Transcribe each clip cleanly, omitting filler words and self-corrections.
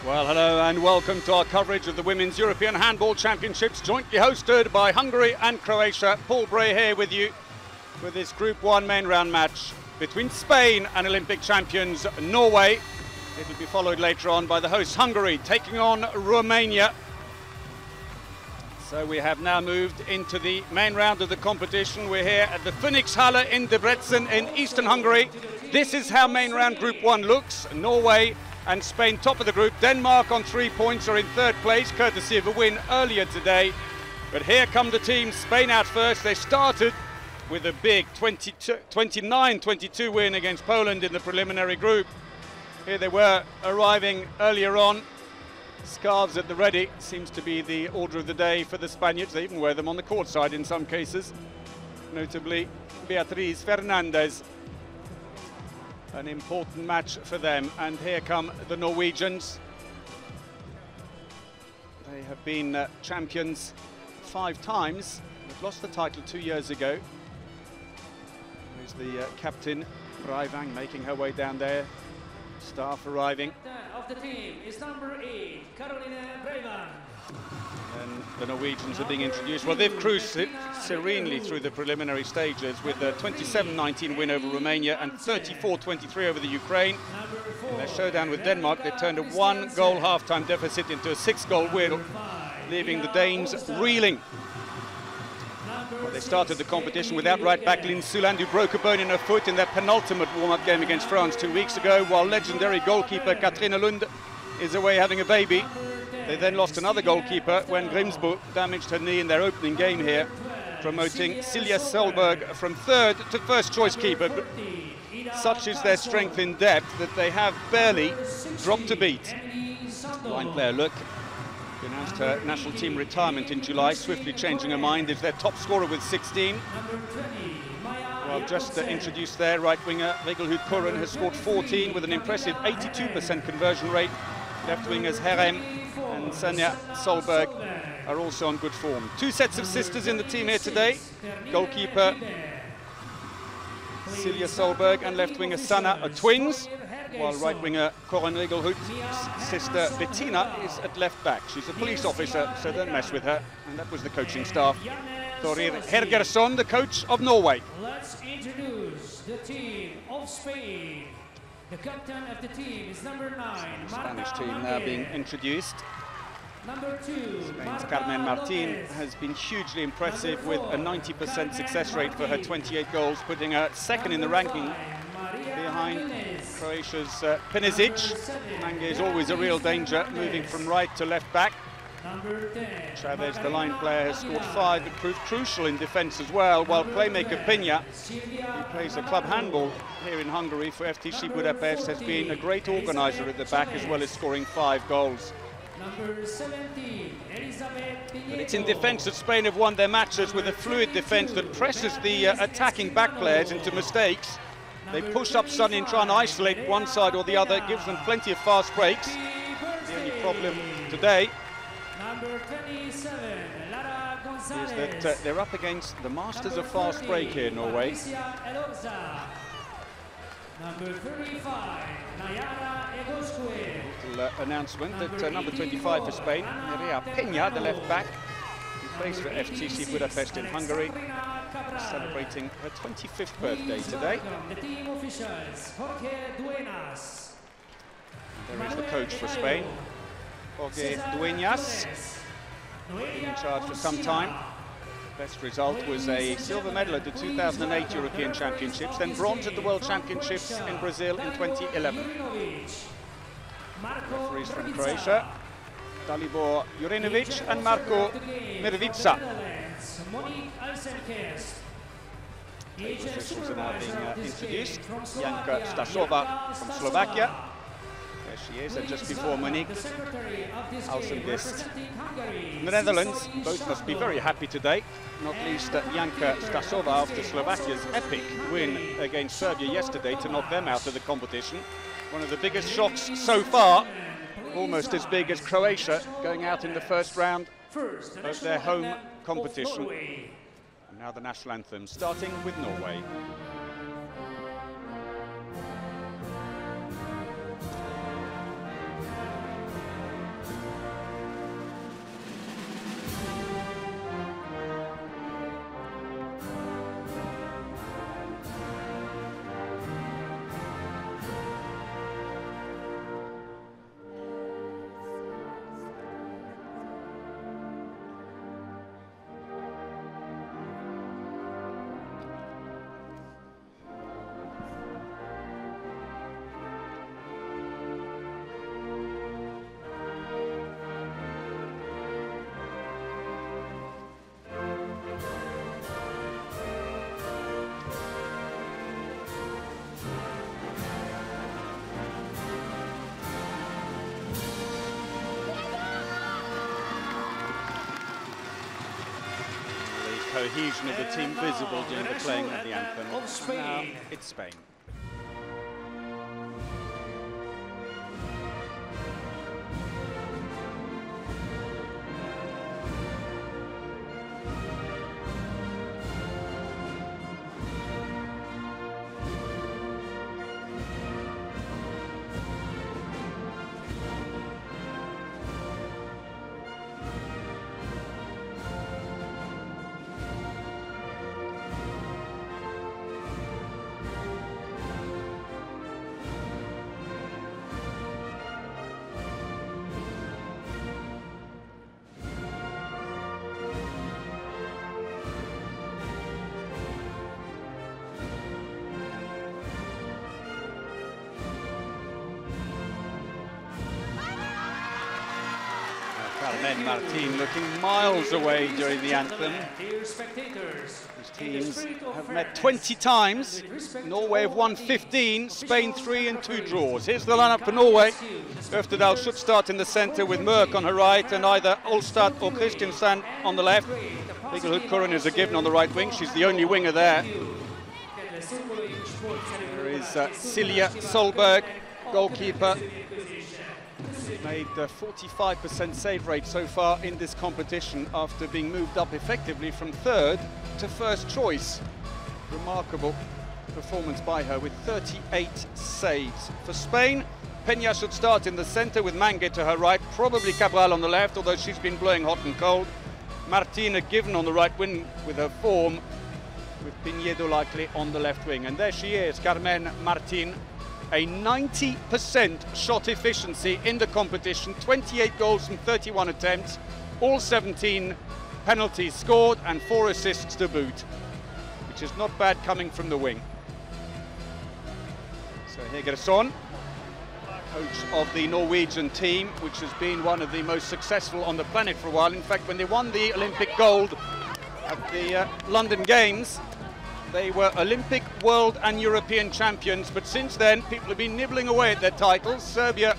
Well, hello and welcome to our coverage of the Women's European Handball Championships, jointly hosted by Hungary and Croatia. Paul Bray here with you with this Group 1 main round match between Spain and Olympic champions Norway. It will be followed later on by the hosts Hungary taking on Romania. So we have now moved into the main round of the competition. We're here at the Phoenixhalle in Debrecen in eastern Hungary. This is how main round Group 1 looks. Norway and Spain top of the group. Denmark on 3 points are in third place, courtesy of a win earlier today. But here come the teams. Spain out first. They started with a big 29-22 win against Poland in the preliminary group. Here they were arriving earlier on. Scarves at the ready seems to be the order of the day for the Spaniards. They even wear them on the court side in some cases, notably Beatriz Fernandez. An important match for them. And here come the Norwegians. They have been champions 5 times. They've lost the title 2 years ago. There's the captain, Breivang, making her way down there. Staff arriving. Of the team is number 8, Caroline Breivang. And the Norwegians are being introduced. Well, they've cruised serenely through the preliminary stages with a 27-19 win over Romania and 34-23 over the Ukraine. In their showdown with Denmark, they turned a 1-goal half-time deficit into a 6-goal win, leaving the Danes reeling. Well, they started the competition without right back Lynn Suland, who broke a bone in her foot in their penultimate warm-up game against France 2 weeks ago, while legendary goalkeeper Katrine Lund is away having a baby. They then lost another goalkeeper when Grimsbo damaged her knee in their opening game here, promoting Silja Solberg from third to first choice keeper. But such is their strength in depth that they have barely dropped a beat. Line player Look announced her national team retirement in July, swiftly changing her mind, is their top scorer with 16. Well, just introduced there, right winger Regelhut Kurren has scored 14 with an impressive 82% conversion rate. Left wingers Herem and Sanja Solberg are also on good form. 2 sets of sisters in the team here today. Goalkeeper Silja Solberg and left winger Sanna are twins, while right winger Corinne Regelhut's sister Bettina is at left back. She's a police officer, so don't mess with her. And that was the coaching staff. Thorir Hergersson, the coach of Norway. Let's introduce the team of Spain. The captain of the team is number 9, the Spanish team now being introduced. Number 2, Spain's Carmen Martin has been hugely impressive with a 90% success rate for her 28 goals, putting her second in the ranking behind Croatia's Penezic. Mange is always a real danger, moving from right to left back. Chavez, the line player, has scored 5 but proved crucial in defence as well, while playmaker Peña, who plays a club handball here in Hungary for FTC Budapest, has been a great organiser at the back as well as scoring 5 goals. But it's in defence that Spain have won their matches, with a fluid defence that presses the attacking back players into mistakes. They push up suddenly and try and isolate one side or the other, gives them plenty of fast breaks. The only problem today is that they're up against the masters of fast break here in Norway. Number 35, Little announcement that number 25 for Spain, Maria Peña, the left back, who plays for FTC Budapest in Hungary, is celebrating her 25th birthday today. The team officials, Jorge Duenas. There is the coach for Spain, Jorge Duenas, been in charge for some time. Best result was a silver medal at the 2008 European Championships, then bronze at the World Championships in Brazil in 2011. Referees from Croatia, Dalibor Jurinovic and Marko Mirvica. Table officials are now being introduced. Janka Stasova from Slovakia. There she is, and just before Monique Alsenbist. The Netherlands both must be very happy today, not least Janka Stasova after Slovakia's epic win against Serbia yesterday to knock them out of the competition. One of the biggest shocks so far, almost as big as Croatia going out in the first round of their home competition. And now the national anthem, starting with Norway. cohesion of the team visible during the playing of the anthem. Now it's Spain. Carmen Martin looking miles away during the anthem. These teams have met 20 times. Norway have won 15, Spain 3 and 2 draws. Here's the lineup for Norway. Øftedal should start in the centre with Mørk on her right and either Olstad or Kristiansen on the left. Bigelhut Kurin is a given on the right wing. She's the only winger there. There is Silja Solberg, goalkeeper. Made the 45% save rate so far in this competition after being moved up effectively from third to first choice. Remarkable performance by her with 38 saves. For Spain, Peña should start in the centre with Mange to her right, probably Cabral on the left, although she's been blowing hot and cold. Martina given on the right wing with her form, with Pinedo likely on the left wing. And there she is, Carmen Martin. A 90% shot efficiency in the competition, 28 goals from 31 attempts, all 17 penalties scored and 4 assists to boot, which is not bad coming from the wing. So Hegerson, coach of the Norwegian team, which has been one of the most successful on the planet for a while. In fact, when they won the Olympic gold at the London Games, they were Olympic, World and European champions, but since then people have been nibbling away at their titles. Serbia,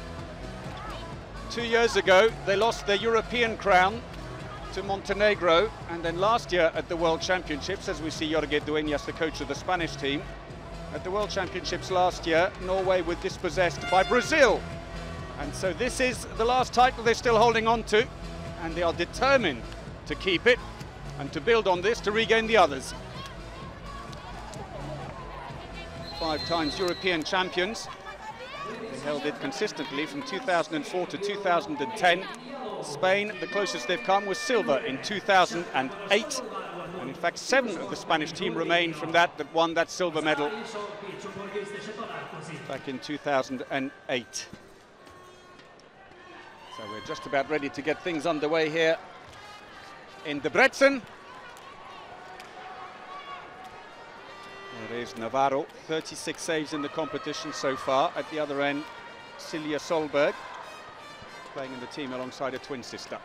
2 years ago, they lost their European crown to Montenegro, and then last year at the World Championships, as we see Jorge Dueñas, the coach of the Spanish team, at the World Championships last year, Norway were dispossessed by Brazil. And so this is the last title they're still holding on to, and they are determined to keep it and to build on this to regain the others. 5 times European champions. They held it consistently from 2004 to 2010. Spain, the closest they've come was silver in 2008. And in fact, 7 of the Spanish team remain from that won that silver medal back in 2008. So we're just about ready to get things underway here in Debrecen. There is Navarro, 36 saves in the competition so far. At the other end, Silja Solberg, playing in the team alongside her twin sister.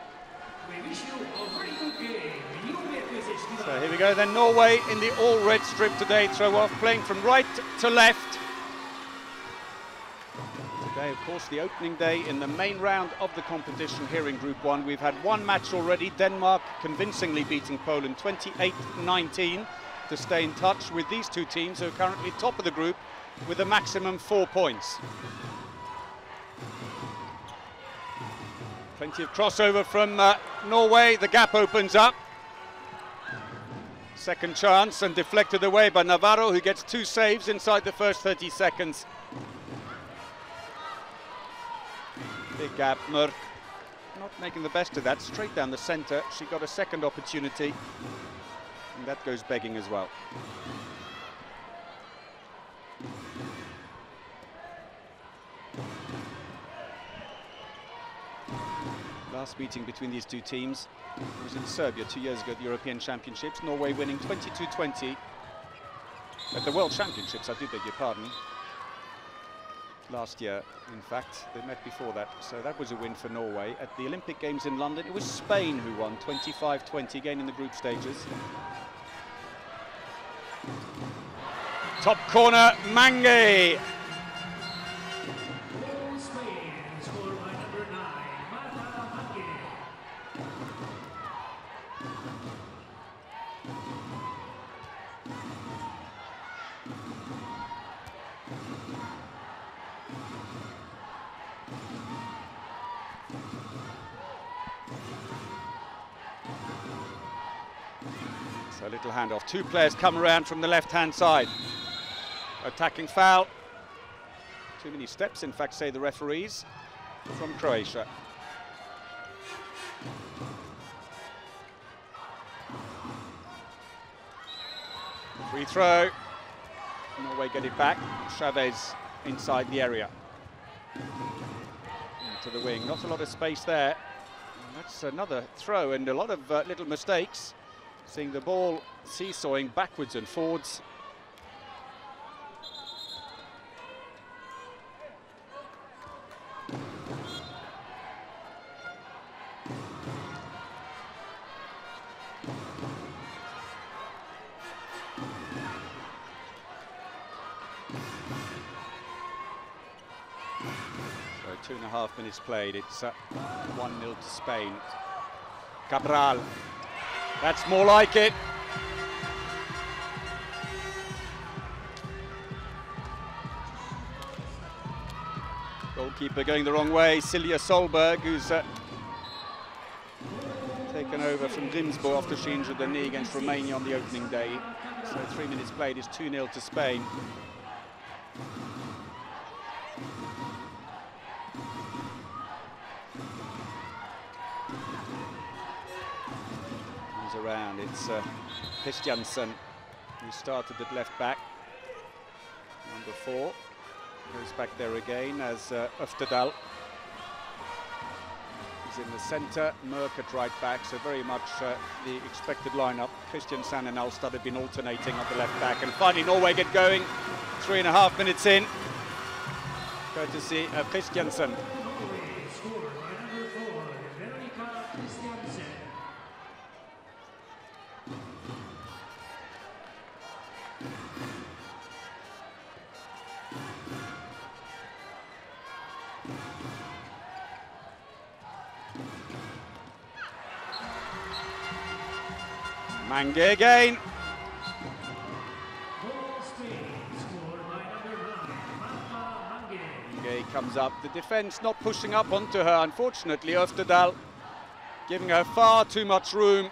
So here we go then, Norway in the all-red strip today, throw off, playing from right to left. Today, of course, the opening day in the main round of the competition here in Group 1. We've had one match already, Denmark convincingly beating Poland 28-19. To stay in touch with these two teams who are currently top of the group with a maximum 4 points. Plenty of crossover from Norway, the gap opens up. Second chance and deflected away by Navarro, who gets 2 saves inside the first 30 seconds. Big gap, Mørk not making the best of that, straight down the centre. She got a second opportunity. And that goes begging as well. Last meeting between these two teams was in Serbia 2 years ago at the European Championships. Norway winning 22-20 at the World Championships, I do beg your pardon. Last year, in fact, they met before that, so that was a win for Norway. At the Olympic Games in London, it was Spain who won 25-20 again in the group stages. Top corner, Mange. So a little handoff. Two players come around from the left-hand side. Attacking foul. Too many steps, in fact, say the referees from Croatia. Free throw. Norway get it back. Chavez inside the area. Into the wing. Not a lot of space there. And that's another throw and a lot of little mistakes. Seeing the ball seesawing backwards and forwards. So 2.5 minutes played. It's 1-0 to Spain. Cabral. That's more like it. Goalkeeper going the wrong way. Silja Solberg, who's taken over from Grimsbo after she injured the knee against Romania on the opening day. So 3 minutes played is 2-0 to Spain. Around, it's Christiansen who started at left back. Number 4 goes back there again as Öftedal. He's in the centre, Merck at right back, so very much the expected lineup. Christiansen and Alstad have been alternating on the left back, and finally Norway get going. 3.5 minutes in, courtesy of Christiansen. Mange again. Mange comes up. The defence not pushing up onto her, unfortunately. Öftedal giving her far too much room.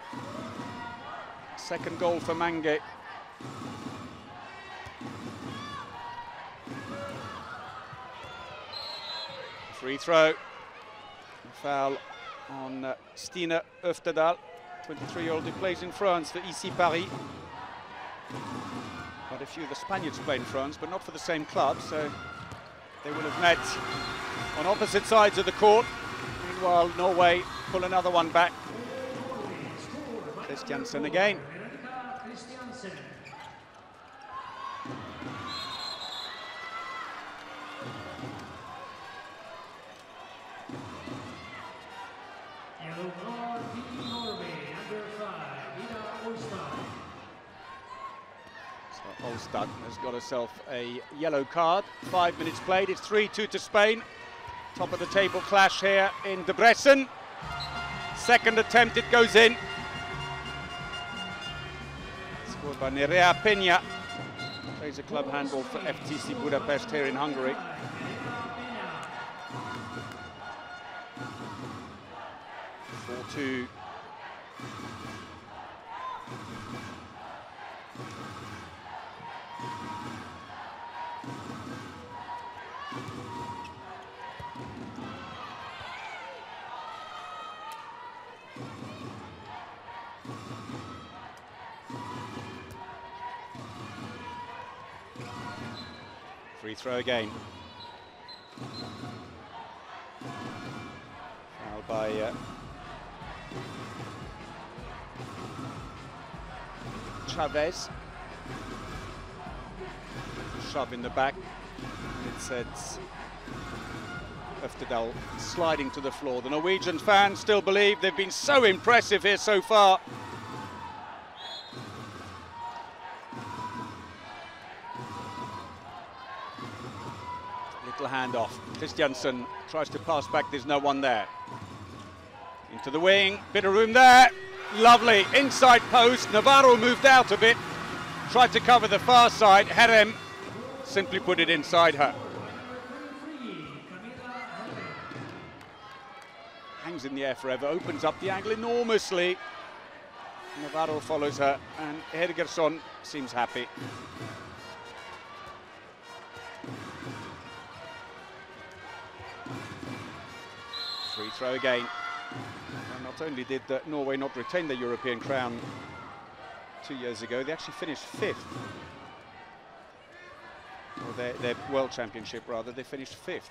Second goal for Mange. Free throw. Foul on Stine Öftedal. 23-year-old who plays in France for EC Paris. Quite a few of the Spaniards play in France, but not for the same club, so they will have met on opposite sides of the court. Meanwhile, Norway pull another one back. Christiansen again. Olstad has got herself a yellow card. 5 minutes played. It's 3-2 to Spain. Top of the table clash here in Debrecen. Second attempt, it goes in. Scored by Nerea Peña. Plays a club handball for FTC Budapest here in Hungary. Four-2. Free throw again. Foul by Chavez. Shove in the back. It sets Öftedal sliding to the floor. The Norwegian fans still believe they've been so impressive here so far. Little handoff. Christiansen tries to pass back, there's no one there. Into the wing, bit of room there. Lovely, inside post. Navarro moved out a bit, tried to cover the far side. Herem simply put it inside her. Hangs in the air forever, opens up the angle enormously. Navarro follows her, and Hergersson seems happy. Free throw again. And not only did Norway not retain the European crown 2 years ago, they actually finished 5th. Or their World Championship, rather, they finished 5th.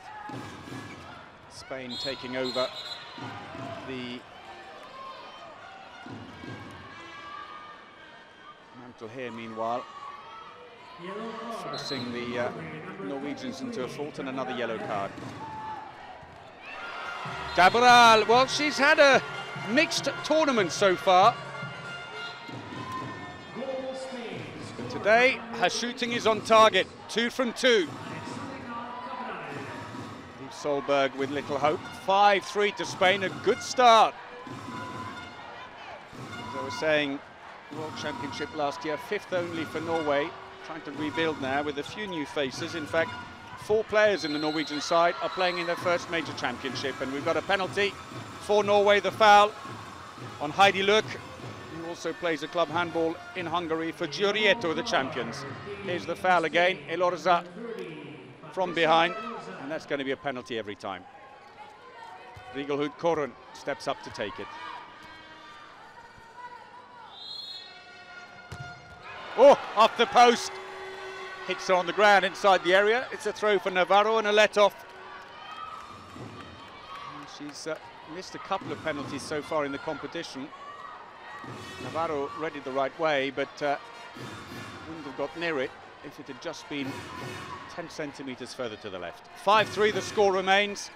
Spain taking over the mantle here, meanwhile, forcing the Norwegians into a fault and another yellow card. Cabral, well, she's had a mixed tournament so far. But today, her shooting is on target, 2 from 2. Solberg with little hope. 5-3 to Spain, a good start. As I was saying, World Championship last year, 5th only for Norway, trying to rebuild now with a few new faces. In fact, 4 players in the Norwegian side are playing in their first major championship, and we've got a penalty for Norway, the foul on Heidi Luk, who also plays a club handball in Hungary for Giorieto, the champions. Here's the foul again, Elorza from behind. And that's going to be a penalty every time. Rigelhut Korun steps up to take it. Oh, off the post. Hits her on the ground inside the area. It's a throw for Navarro and a let-off. She's missed a couple of penalties so far in the competition. Navarro read it the right way, but wouldn't have got near it if it had just been 10 centimetres further to the left. 5-3 the score remains.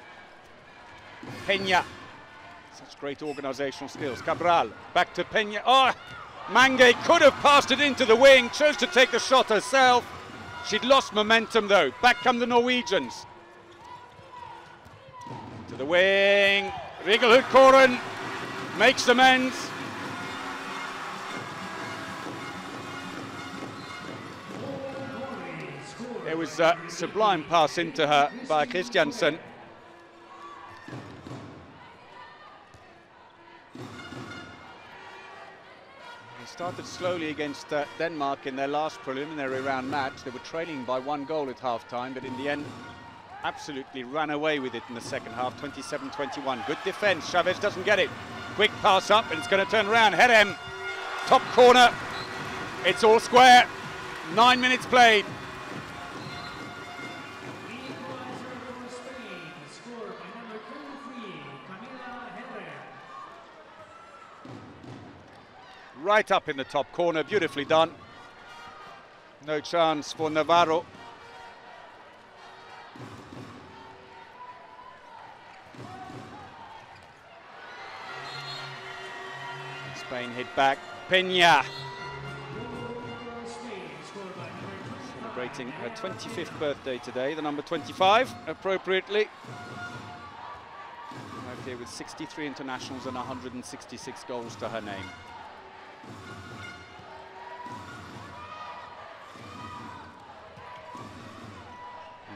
Peña, such great organisational skills. Cabral, back to Peña. Oh, Mange could have passed it into the wing, chose to take the shot herself. She'd lost momentum though. Back come the Norwegians. To the wing, Rigelhut Korun makes amends. It was a sublime pass into her by Christiansen. They started slowly against Denmark in their last preliminary round match. They were trailing by 1 goal at half-time, but in the end, absolutely ran away with it in the second half, 27-21. Good defence, Chavez doesn't get it. Quick pass up, and it's going to turn around. Herem, top corner. It's all square. 9 minutes played. Right up in the top corner, beautifully done. No chance for Navarro. Spain hit back. Peña. Celebrating her 25th birthday today, the number 25, appropriately. Right here with 63 internationals and 166 goals to her name.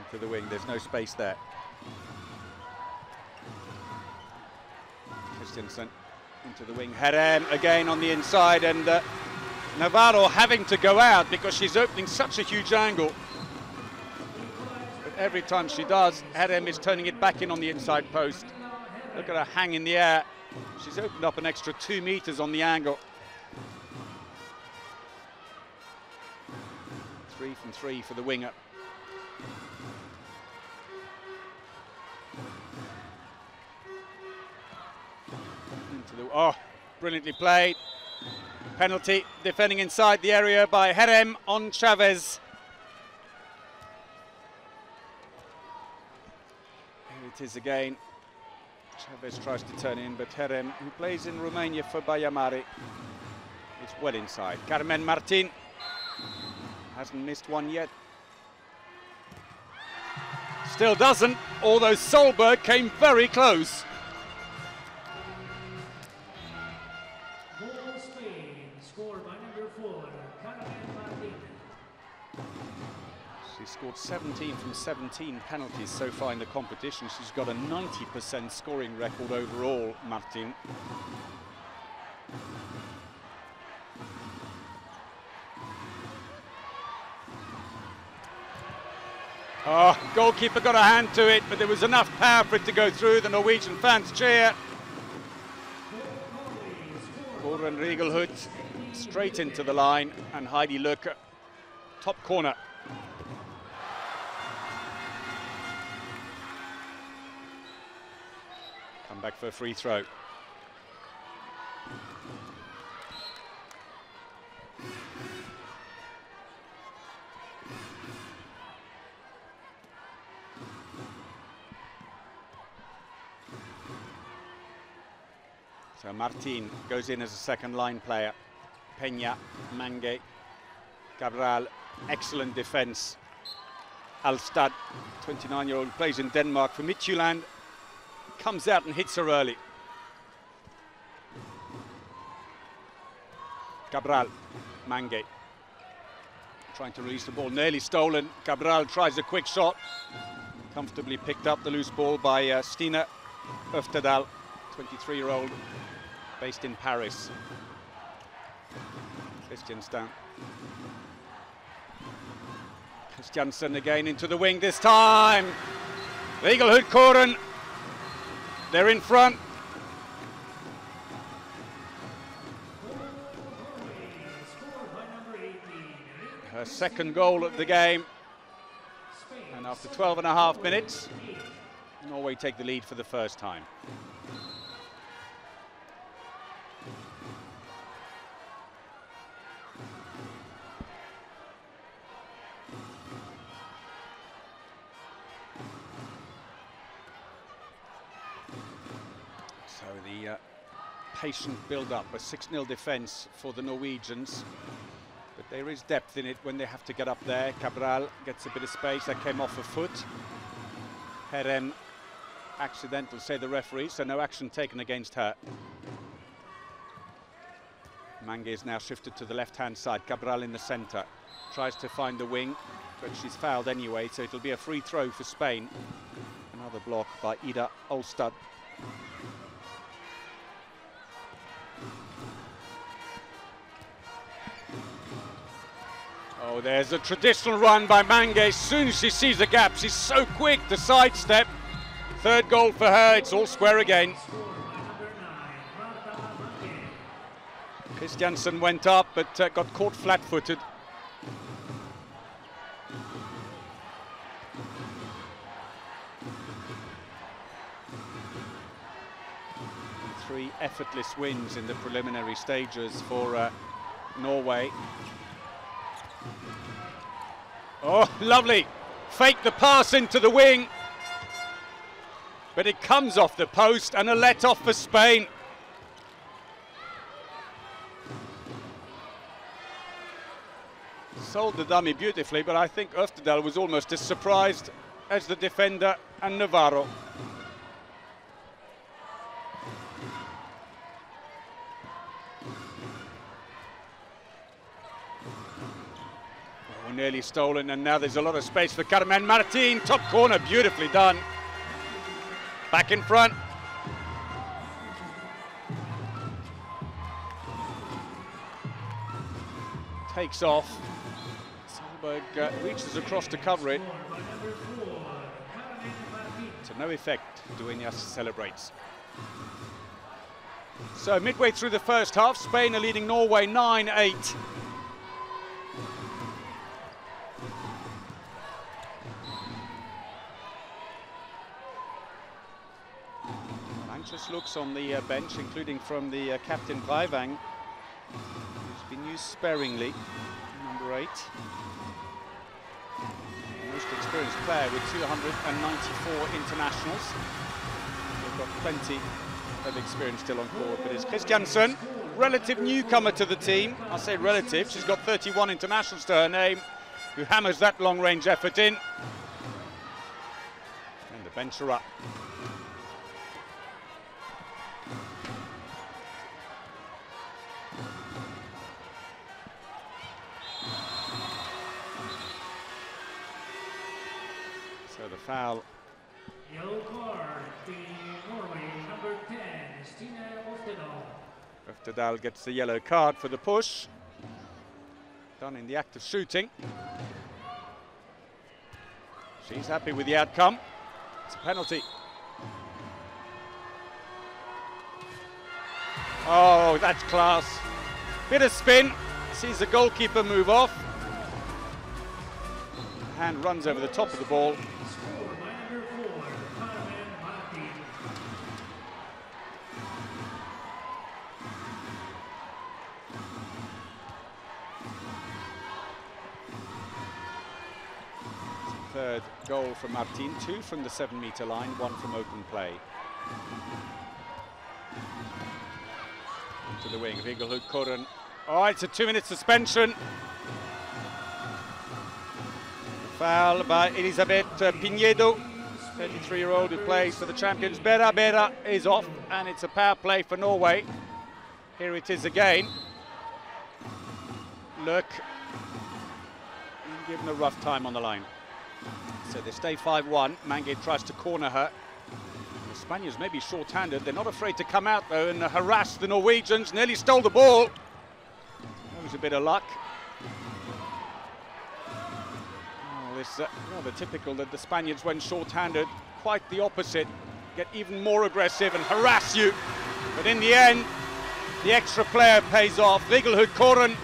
Into the wing, there's no space there. Christiansen into the wing. Herem again on the inside, and Navarro having to go out because she's opening such a huge angle. But every time she does, Herem is turning it back in on the inside post. Look at her hang in the air. She's opened up an extra 2 meters on the angle. 3 from 3 for the winger. Into the, oh, brilliantly played. Penalty, defending inside the area by Herem on Chavez. Here it is again. Chavez tries to turn in, but Herem, who plays in Romania for Bayamare, is well inside. Carmen Martin hasn't missed one yet. Still doesn't, although Solberg came very close. Goal Spain, scored by number 4, Carmen Martin. She scored 17 from 17 penalties so far in the competition. She's got a 90% scoring record overall, Martin. Oh, goalkeeper got a hand to it, but there was enough power for it to go through. The Norwegian fans cheer. Gordon Riegelhood straight into the line, and Heidi Löke, top corner. Come back for a free throw. So Martin goes in as a second line player. Peña, Mange, Cabral, excellent defense. Alstad, 29-year-old, plays in Denmark for Midtjylland, comes out and hits her early. Cabral, Mange, trying to release the ball, nearly stolen. Cabral tries a quick shot, comfortably picked up the loose ball by Stine Øftedal, 23-year-old, based in Paris. Christiansen again into the wing this time. Riegelhood, Koren, they're in front. Her second goal of the game. And after 12.5 minutes, Norway take the lead for the first time. So the patient build-up, a 6-0 defence for the Norwegians. But there is depth in it when they have to get up there. Cabral gets a bit of space, that came off a foot. Herem, accidental, say the referee, so no action taken against her. Mange is now shifted to the left-hand side, Cabral in the centre. Tries to find the wing, but she's fouled anyway, so it'll be a free throw for Spain. Another block by Ida Olstad. Oh, there's a traditional run by Mange. As soon as she sees the gap, she's so quick to sidestep. Third goal for her, it's all square again. Christiansen went up, but got caught flat-footed. Three effortless wins in the preliminary stages for Norway. Oh, lovely. Fake the pass into the wing. But it comes off the post, and a let-off for Spain. Sold the dummy beautifully, but I think Øftedal was almost as surprised as the defender and Navarro. Nearly stolen, and now there's a lot of space for Carmen Martin. Top corner, beautifully done. Back in front. Takes off. Solberg reaches across to cover it. To no effect, Dueñas celebrates. So midway through the first half, Spain are leading Norway 9-8. Anxious looks on the bench, including from the captain Breivang, who's been used sparingly, number 8. Most experienced player with 294 internationals. They've got plenty of experience still on board, but it's Christiansen, relative newcomer to the team. I say relative, she's got 31 internationals to her name, who hammers that long-range effort in. And the bench are up. So the foul. Yellow card, Norway, number 10, Stine Øftedal. Øftedal gets the yellow card for the push. Done in the act of shooting. She's happy with the outcome. It's a penalty. Oh, that's class. Bit of spin. Sees the goalkeeper move off. Hand runs over the top of the ball. Third goal from Martin, 2 from the 7-meter line, 1 from open play. To the wing, Rigelhut-Koren. Oh, it's a 2-minute suspension. Foul by Elisabeth Pinedo, 33-year-old who plays for the champions. Bera is off, and it's a power play for Norway. Here it is again. Look, given a rough time on the line. So they stay 5-1. Mange tries to corner her. The Spaniards may be short-handed. They're not afraid to come out, though, and harass the Norwegians. Nearly stole the ball. That was a bit of luck. Oh, this rather typical that the Spaniards, when short-handed, quite the opposite. Get even more aggressive and harass you. But in the end, the extra player pays off. Rigelhut-Koren.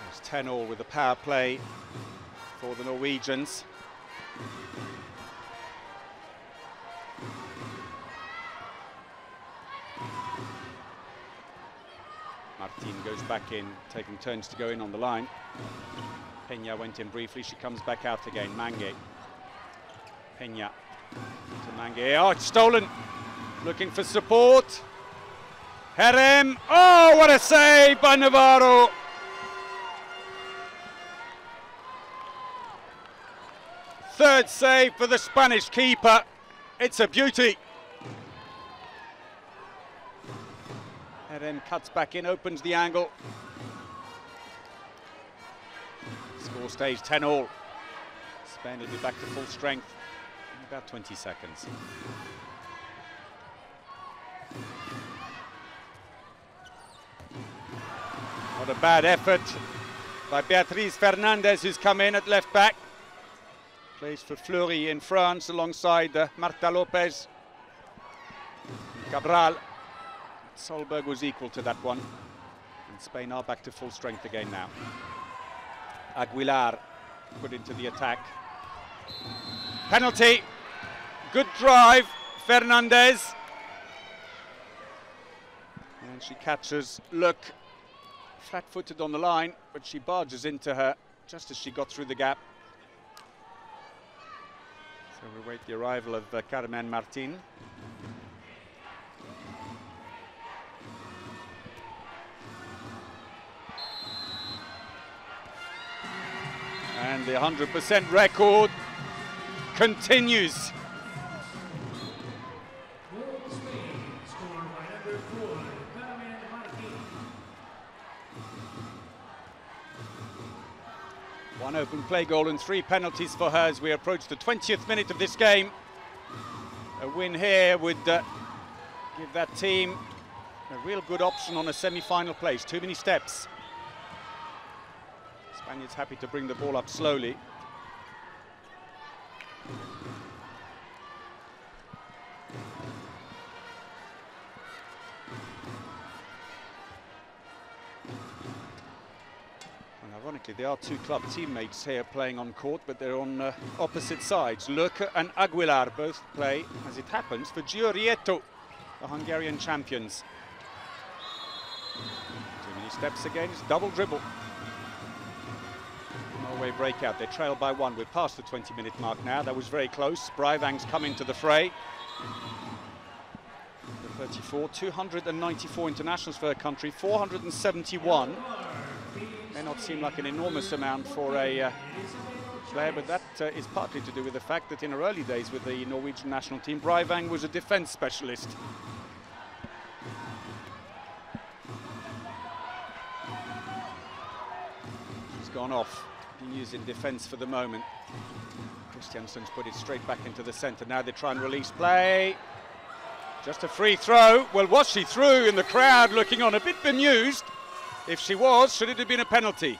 It's 10-all with the power play for the Norwegians. Martin goes back in, taking turns to go in on the line. Peña went in briefly, she comes back out again. Mange. Peña to Mange. Oh, it's stolen. Looking for support. Herem. Oh, what a save by Navarro. Third save for the Spanish keeper. It's a beauty. Herem cuts back in, opens the angle. Score stays 10-all. Spain will be back to full strength in about 20 seconds. What a bad effort by Beatriz Fernandez, who's come in at left back. Plays for Fleury in France alongside Marta Lopez. Cabral. Solberg was equal to that one. And Spain are back to full strength again now. Aguilar put into the attack. Penalty. Good drive, Fernandez. And she catches, look, flat-footed on the line, but she barges into her just as she got through the gap. So we wait the arrival of Carmen Martin. And the 100% record continues. One open play goal and 3 penalties for her as we approach the 20th minute of this game. A win here would give that team a real good option on a semi-final place. Too many steps. Spaniards happy to bring the ball up slowly. And ironically, there are 2 club teammates here playing on court, but they're on opposite sides. Lurke and Aguilar both play, as it happens, for Giorieto, the Hungarian champions. Too many steps again, it's double dribble. Norway breakout, they trail by 1. We're past the 20-minute mark now. That was very close. Breivang's come into the fray. The 34, 294 internationals for her country, 471. May not seem like an enormous amount for a player, but that is partly to do with the fact that in her early days with the Norwegian national team, Breivang was a defence specialist. She's gone off. Being used in defence for the moment. Christiansen's put it straight back into the centre. Now they try and release play. Just a free throw. Well, was she through in the crowd looking on a bit bemused? If she was, should it have been a penalty?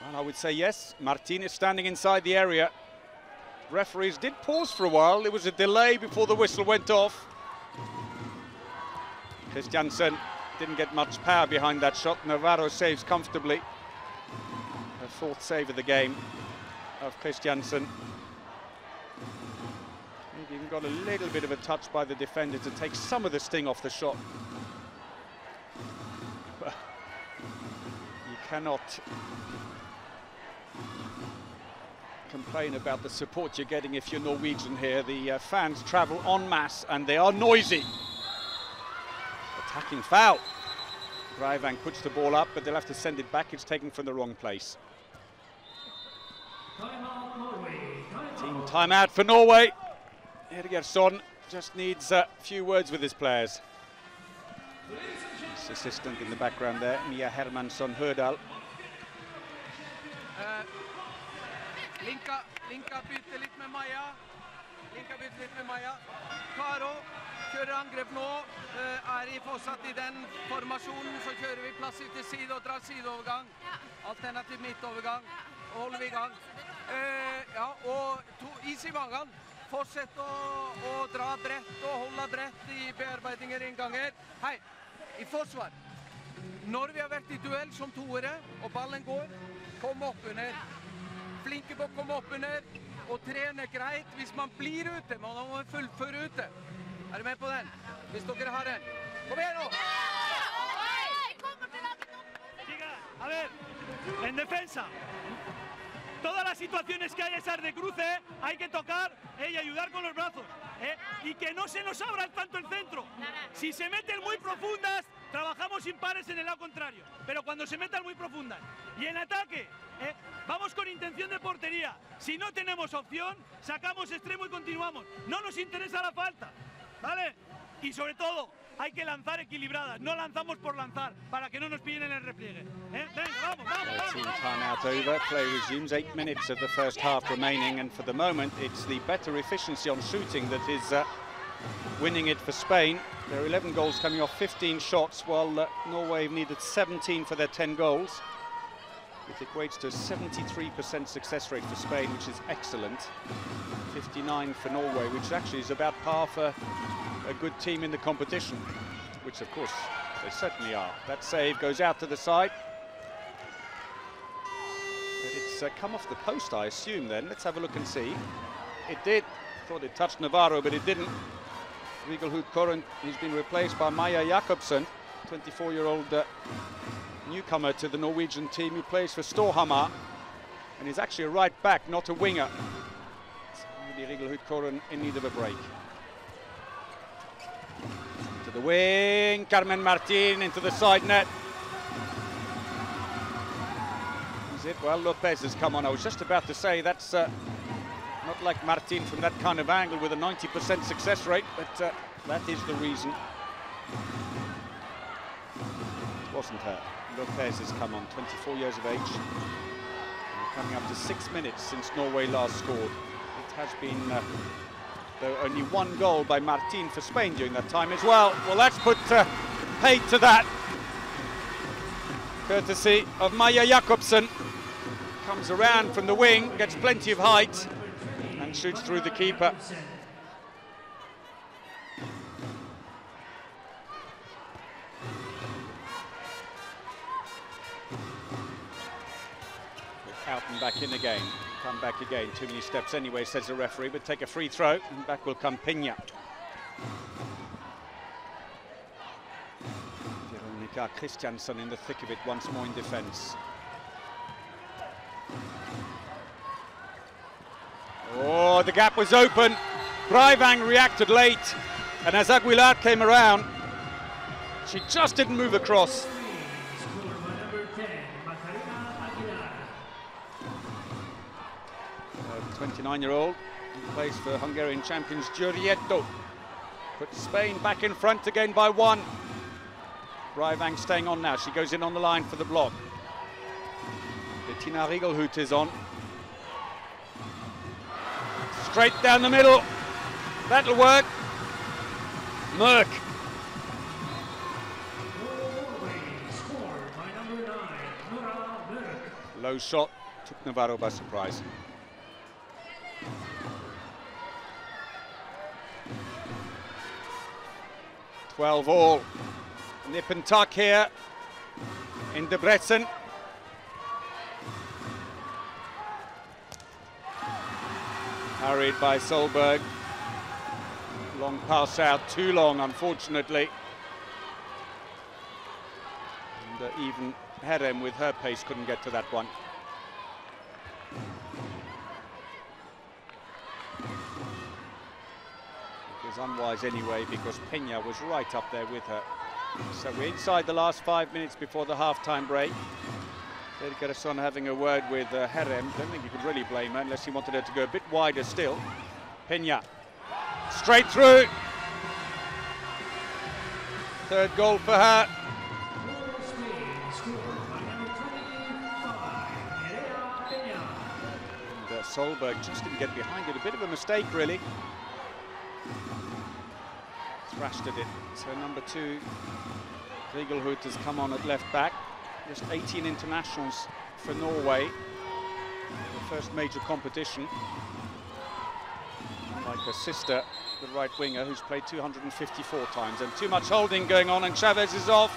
Well, I would say yes. Martin is standing inside the area. Referees did pause for a while. There was a delay before the whistle went off. Christiansen didn't get much power behind that shot. Navarro saves comfortably. Her fourth save of the game of Christiansen. Maybe even got a little bit of a touch by the defender to take some of the sting off the shot. Well, you cannot complain about the support you're getting if you're Norwegian here. The fans travel en masse and they are noisy. Attacking foul. Breivang puts the ball up, but they'll have to send it back. It's taken from the wrong place. Team timeout for Norway. Hergersson just needs a few words with his players. His assistant in the background there, Mia Hermansson Hørdal. Linka bytter litt med Maja. Karo kjører angrep nå. Fortsatt i den formasjonen, så kjører vi plass ut til side og drar sideovergang. Alternativ midtovergang. Og holder vi i gang. Ja, og is i magen. Fortsett å dra bredt og holde bredt i bearbeidinger innganger. Hei, i forsvar. Når vi har vært i duell som toere, og ballen går, kom opp under. Flinke på å komme opp under, og trene greit hvis man blir ute. Man må fullføre ute. Er du med på den? Hvis dere har den. Kom igjen nå! A ver, en defensa. Todas las situaciones que hay esas de cruce, hay que tocar y ayudar con los brazos. Y que no se nos abra tanto el centro. Si se meten muy profundas, trabajamos impares en el lado contrario. Pero cuando se metan muy profundas y en ataque, vamos con intención de portería. Si no tenemos opción, sacamos extremo y continuamos. No nos interesa la falta, ¿vale? Y sobre todo, hay que lanzar equilibradas, no lanzamos por lanzar, para que no nos pillen en el repliegue. Venga, vamos, vamos. Team timeout over, play resumes, 8 minutes of the first half remaining, and for the moment it's the better efficiency on shooting that is winning it for Spain. There are 11 goals coming off 15 shots, while Norway needed 17 for their 10 goals. It equates to a 73% success rate for Spain, which is excellent. 59 for Norway, which actually is about par for a good team in the competition, which of course they certainly are. That save goes out to the side. But it's come off the post, I assume, then. Let's have a look and see. It did. Thought it touched Navarro, but it didn't. Rigelhut Koren, who's been replaced by Maja Jakobsen, 24-year-old newcomer to the Norwegian team, who plays for Storhamar, and is actually a right back, not a winger. So maybe Rigelhut Koren in need of a break. To the wing, Carmen Martin into the side net. Is it? Well, Lopez has come on. I was just about to say that's not like Martin from that kind of angle with a 90% success rate, but that is the reason. It wasn't her. Lopez has come on, 24 years of age. And coming up to 6 minutes since Norway last scored. It has been though only one goal by Martin for Spain during that time as well. Well, that's put paid to that. Courtesy of Maja Jakobsen. Comes around from the wing, gets plenty of height, and shoots through the keeper. Out and back in again. Come back again. Too many steps anyway, says the referee, but take a free throw, and back will come Peña. Veronica Christiansen in the thick of it once more in defence. Oh, the gap was open. Breivang reacted late, and as Aguilar came around, she just didn't move across. 29-year-old, who plays for Hungarian champions Giurietto. Puts Spain back in front again by 1. Breivang staying on now. She goes in on the line for the block. Bettina Rigelhut is on. Straight down the middle. That'll work. Merck. Low shot took Navarro by surprise. All. Nip and tuck here in Debrecen. Harried by Solberg. Long pass out, too long, unfortunately. And even Herem with her pace couldn't get to that one. It was unwise anyway because Peña was right up there with her. So we're inside the last 5 minutes before the half-time break. Edgarsson having a word with Herem. Don't think you could really blame her unless he wanted her to go a bit wider still. Peña, straight through. Third goal for her. And Solberg just didn't get behind it. A bit of a mistake, really. Thrashed at it. So number 2, Rigelhut has come on at left back. Just 18 internationals for Norway. The first major competition. Like her sister, the right winger, who's played 254 times. And too much holding going on, and Chavez is off.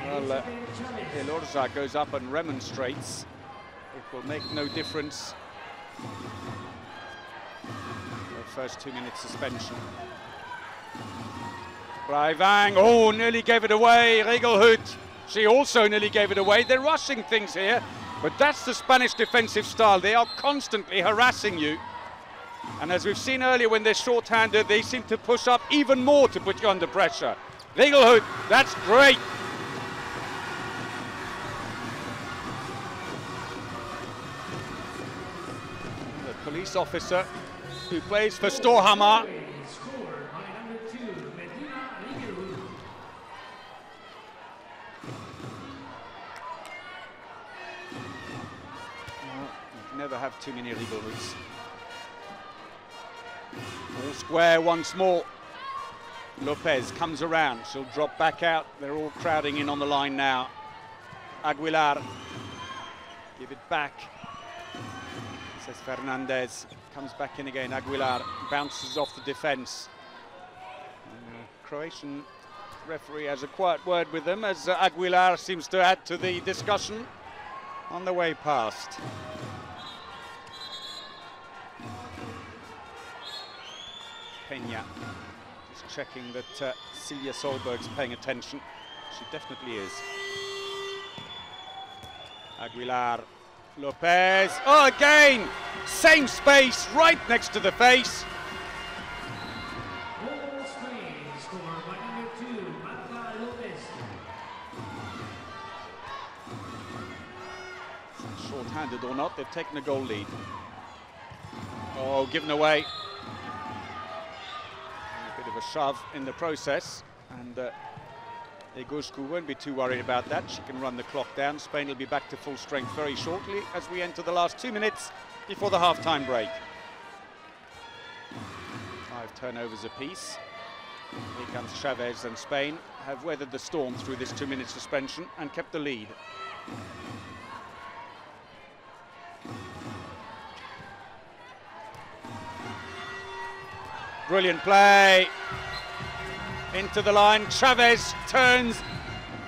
Well, Elorza goes up and remonstrates. It will make no difference. The first 2 minutes suspension. Breivang, oh, nearly gave it away. Rigelhut, she also nearly gave it away. They're rushing things here, but that's the Spanish defensive style. They are constantly harassing you. And as we've seen earlier, when they're short-handed, they seem to push up even more to put you under pressure. Rigelhut, that's great. The police officer who plays for Storhamar. Never have too many Rigelhuts. All square once more. Lopez comes around. She'll drop back out. They're all crowding in on the line now. Aguilar. Give it back. Says Fernandez. Comes back in again. Aguilar bounces off the defense. Croatian referee has a quiet word with them as Aguilar seems to add to the discussion on the way past. Peña just checking that Celia Solberg's paying attention. She definitely is. Aguilar, Lopez, oh again! Same space, right next to the face. Short-handed or not, they've taken a goal lead. Oh, given away. Of a shove in the process, and Eguscu won't be too worried about that. She can run the clock down. Spain will be back to full strength very shortly as we enter the last 2 minutes before the half-time break. 5 turnovers apiece. Here comes Chavez, and Spain have weathered the storm through this 2-minute suspension and kept the lead. Brilliant play. Into the line. Chavez turns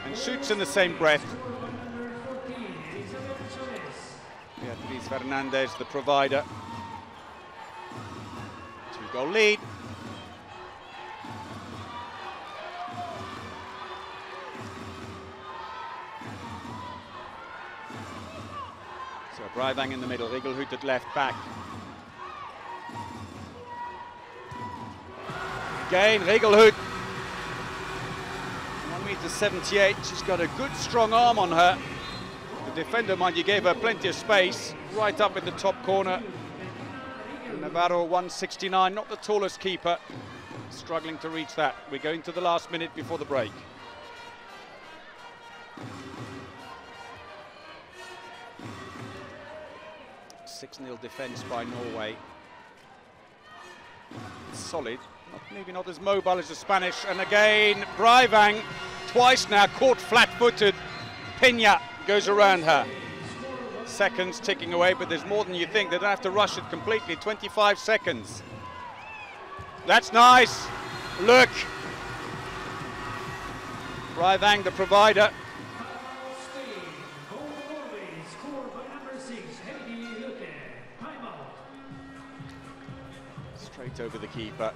and shoots in the same breath. Beatriz Fernandez, the provider. 2-goal lead. So Breivang in the middle, Rigelhut at left back. Again, Rigelhut, 1.78 m. She's got a good, strong arm on her. The defender, mind you, gave her plenty of space, right up in the top corner. Navarro, 169, not the tallest keeper, struggling to reach that. We're going to the last minute before the break. 6-0 defence by Norway. Solid, maybe not as mobile as the Spanish. And again, Breivang, twice now, caught flat-footed. Peña goes around her. Seconds ticking away, but there's more than you think. They don't have to rush it completely. 25 seconds. That's nice. Look. Breivang, the provider. Straight over the keeper.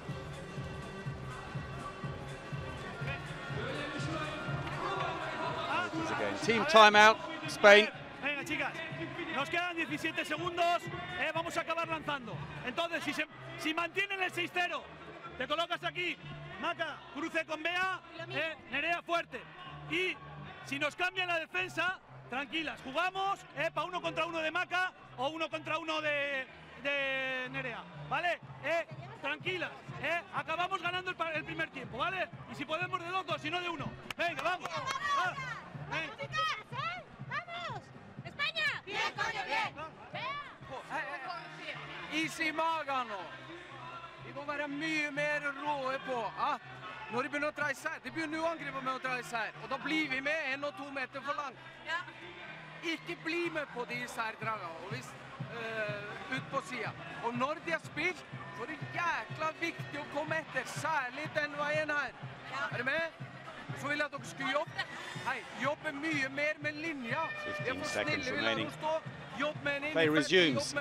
Again. Team timeout, Spain. Venga, chicas, nos quedan 17 segundos, vamos a acabar lanzando. Entonces, si mantienen el 6-0, te colocas aquí, Maca, cruce con Bea, Nerea fuerte. Y si nos cambian la defensa, tranquilas, jugamos para 1 contra 1 de Maca o 1 contra 1 de Nerea, ¿vale? Tranquilas, acabamos ganando el primer tiempo, ¿vale? Y si podemos de 2, si no de 1. Venga, vamos. ¡Vamos, chicas! ¡Vamos! ¡España! ¡Bien, coño, bien! Is i magen nå. Vi må være mye mer rå på. Når de begynner å dra især, de begynner jo å angripe med å dra især. Og da blir vi med 1 og 2 meter for langt. Ikke bli med på de isærdragene, og ut på siden. Og når de har spilt, så er det jækla viktig å komme etter, særlig den veien her. Er du med? Så vil jeg at dere skulle jobbe. Jobbe mye mer med linja. 15 seconds remaining. Play Play resumes.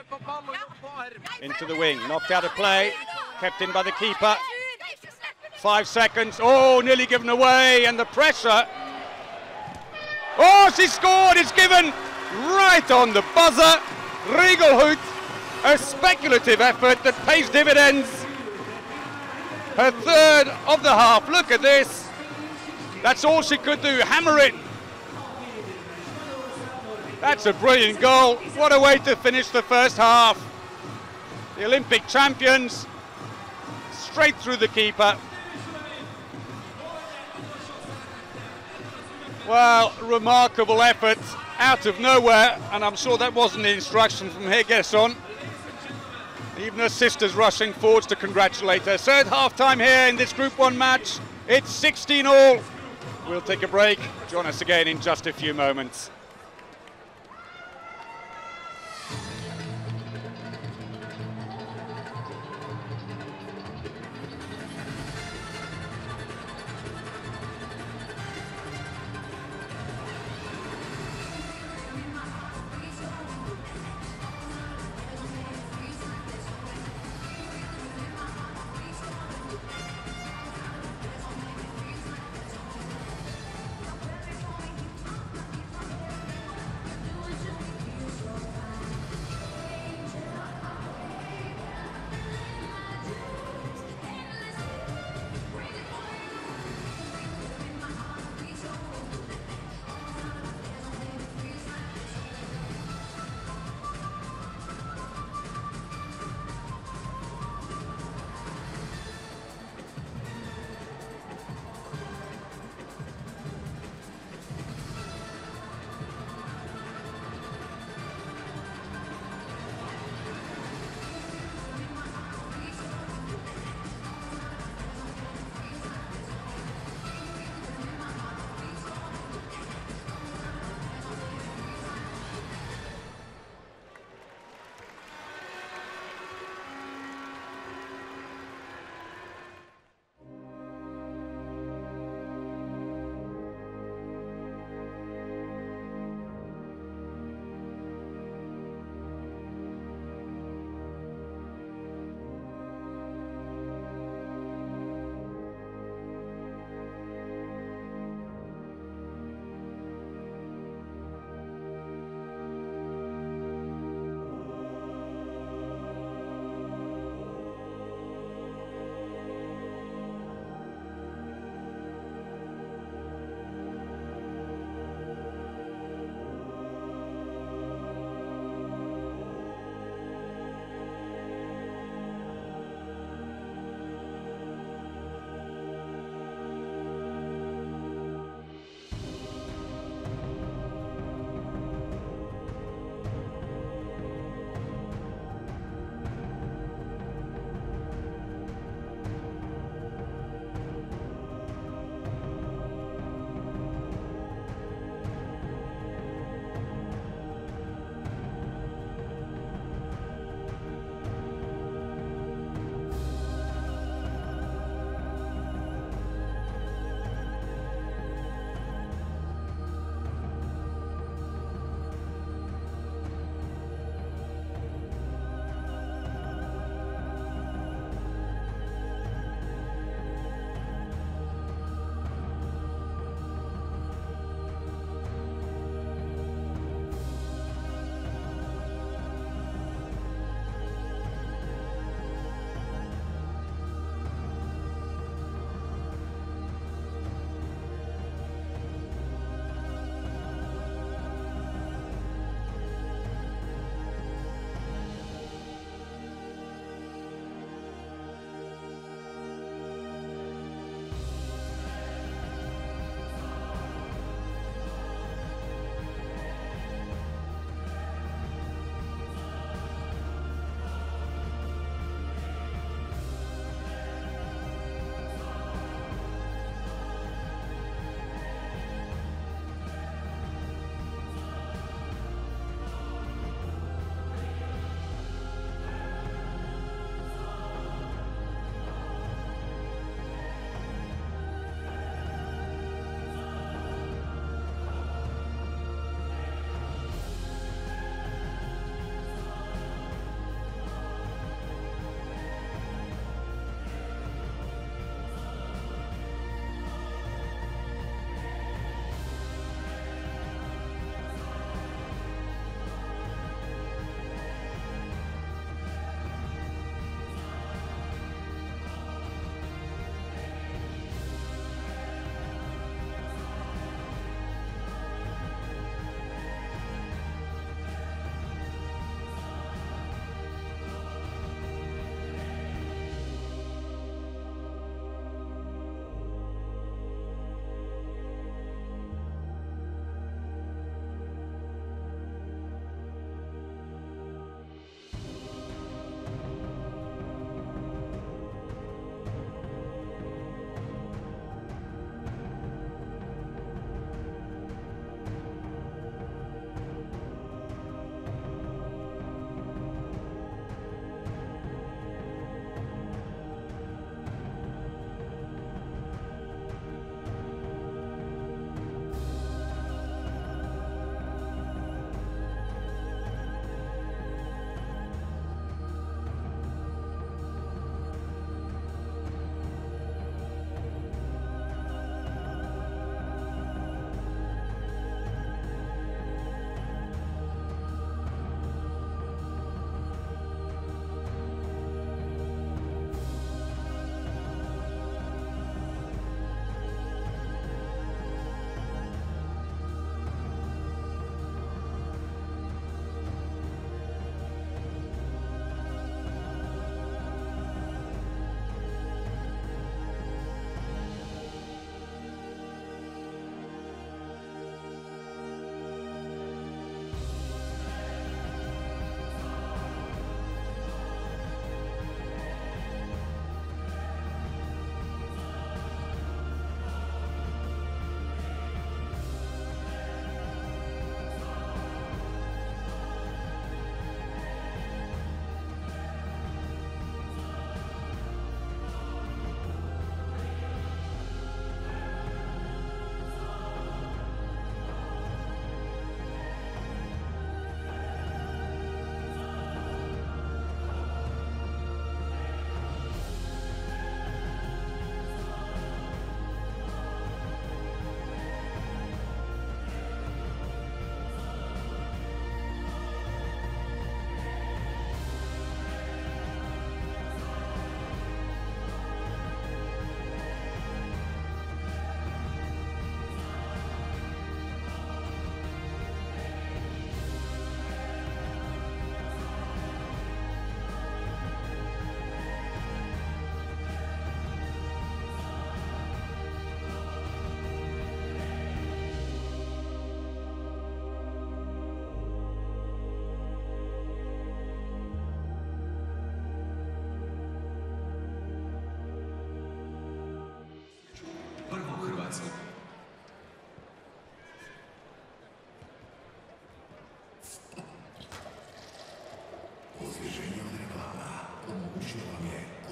Into the wing, knocked out of play, kept in by the keeper. 5 seconds, oh, nearly given away, and the pressure. Oh, she scored, it's given right on the buzzer. Regelhout, a speculative effort that pays dividends. Her third of the half, look at this. That's all she could do, hammer it. That's a brilliant goal. What a way to finish the first half. The Olympic champions, straight through the keeper. Well, remarkable effort out of nowhere, and I'm sure that wasn't the instruction from Hegerson. Even her sister's rushing forwards to congratulate her. Third half-time here in this Group 1 match. It's 16-all. We'll take a break. Join us again in just a few moments.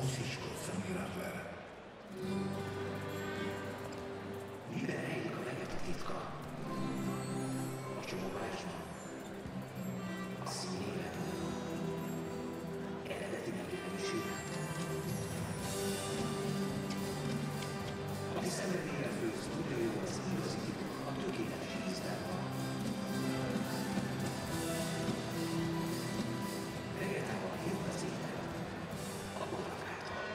russisko személetlen. Miben rejlik a legjobb titka? A csomagolásban. A színében. Eredeti megjelenésében. Aki szenvedéllyel főz, tudja jó az igazi titok, a tökéletes ízben van. Vegetával jó az étel, a borafától.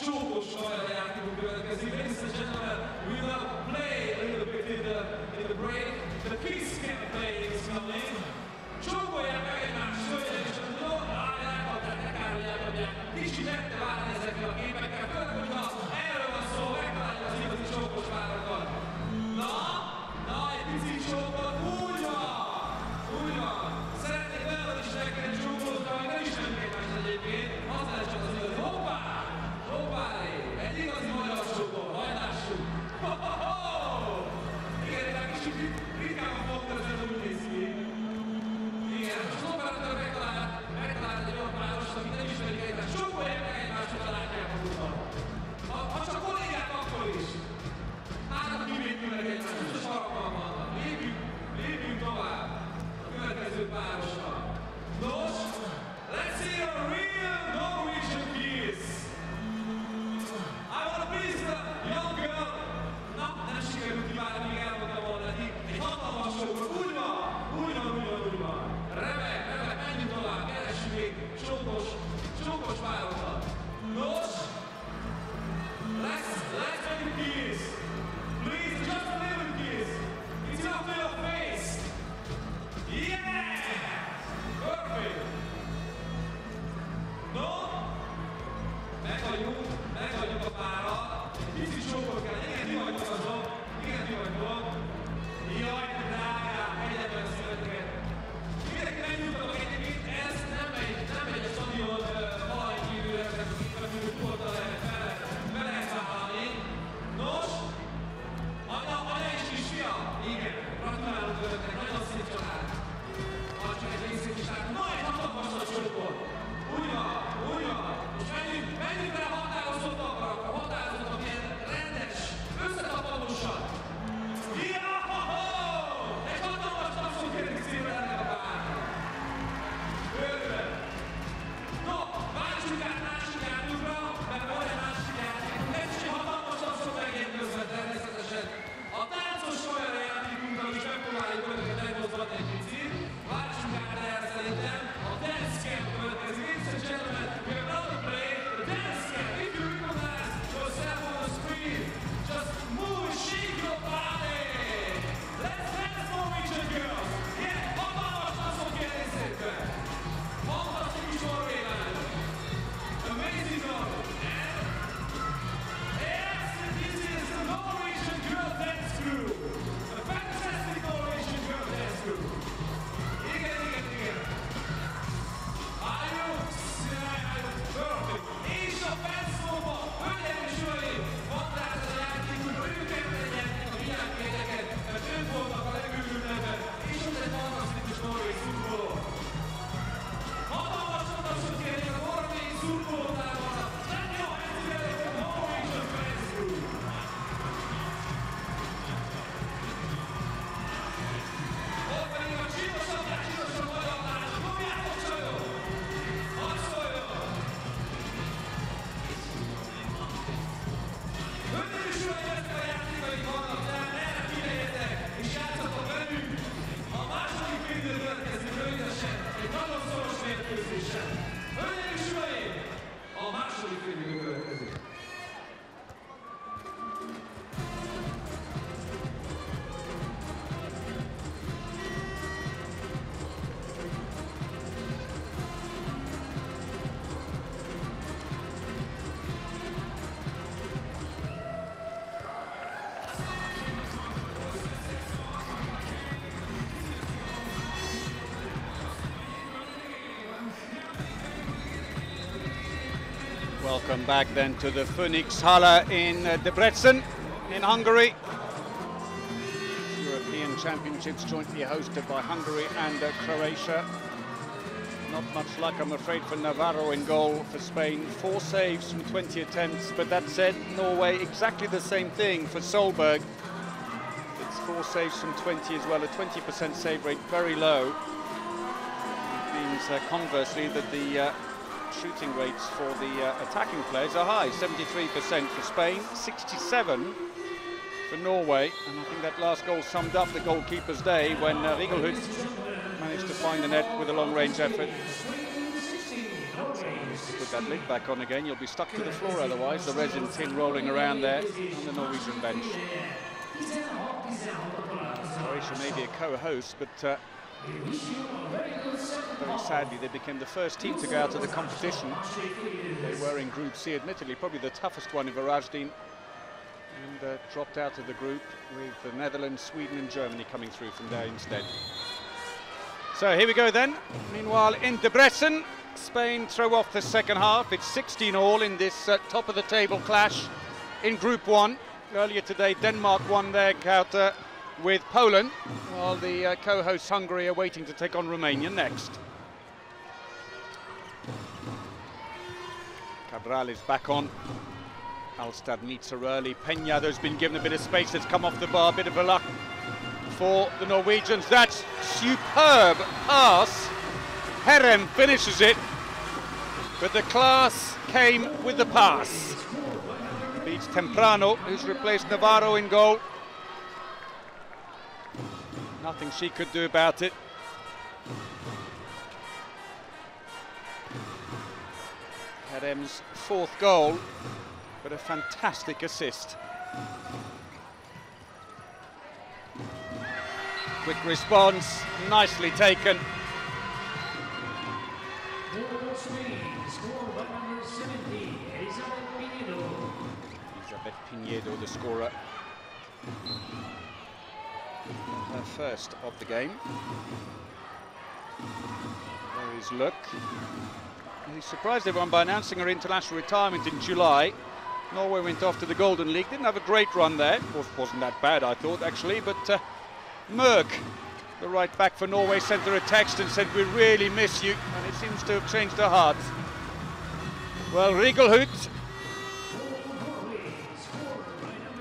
Csókos játékunk következik. Ladies and gentlemen, we will play a little bit in the break. The kids can play is coming. Csókolják meg egymást, hölgyek és urak! Elkapják, ne károlják. Kicsit mette várni ezekkel a képekkel, főleg, hogyha erről van szó, megtaláljuk az igazi csókos párokat. Na, egy pici csókot, úgy van. Szeretnék nagyon is neked csókolódni, amíg nem ismerünk egymást egyébként. Az lesz csak az igazi. Hoppá! Egy igaz Welcome back then to the Phoenix-Halle in Debrecen in Hungary. European Championships jointly hosted by Hungary and Croatia. Not much luck, I'm afraid, for Navarro in goal for Spain. 4 saves from 20 attempts, but that said, Norway exactly the same thing for Solberg. It's 4 saves from 20 as well, a 20% save rate, very low. It means conversely that the shooting rates for the attacking players are high. 73% for Spain, 67% for Norway, and I think that last goal summed up the goalkeeper's day when Rigelhut managed to find the net with a long-range effort. Put that lid back on again, you'll be stuck to the floor otherwise. The resin tin rolling around there on the Norwegian bench. Croatia may be a co-host, but very sadly they became the first team to go out of the competition. They were in Group C, admittedly probably the toughest one in Varaždin, and dropped out of the group with the Netherlands, Sweden and Germany coming through from there instead. So here we go then. Meanwhile in Debrecen, Spain throw off the second half. It's 16-all in this top of the table clash in Group 1. Earlier today Denmark won their encounter with Poland, while the co-hosts Hungary are waiting to take on Romania next. Cabral is back on. Alstad needs her early. Peñado's been given a bit of space, has come off the bar, bit of a luck for the Norwegians. That's superb pass. Herem finishes it, but the class came with the pass. Beats Temprano, who's replaced Navarro in goal. Nothing she could do about it. Herem's 4th goal, but a fantastic assist. Quick response, nicely taken. Elizabeth Pinedo, the scorer. Her first of the game. There is Luck. He surprised everyone by announcing her international retirement in July. Norway went off to the Golden League, didn't have a great run there. Wasn't that bad, I thought, actually, but Merck, the right back for Norway, sent her a text and said, "We really miss you," and it seems to have changed her heart. Well, Rigelhut,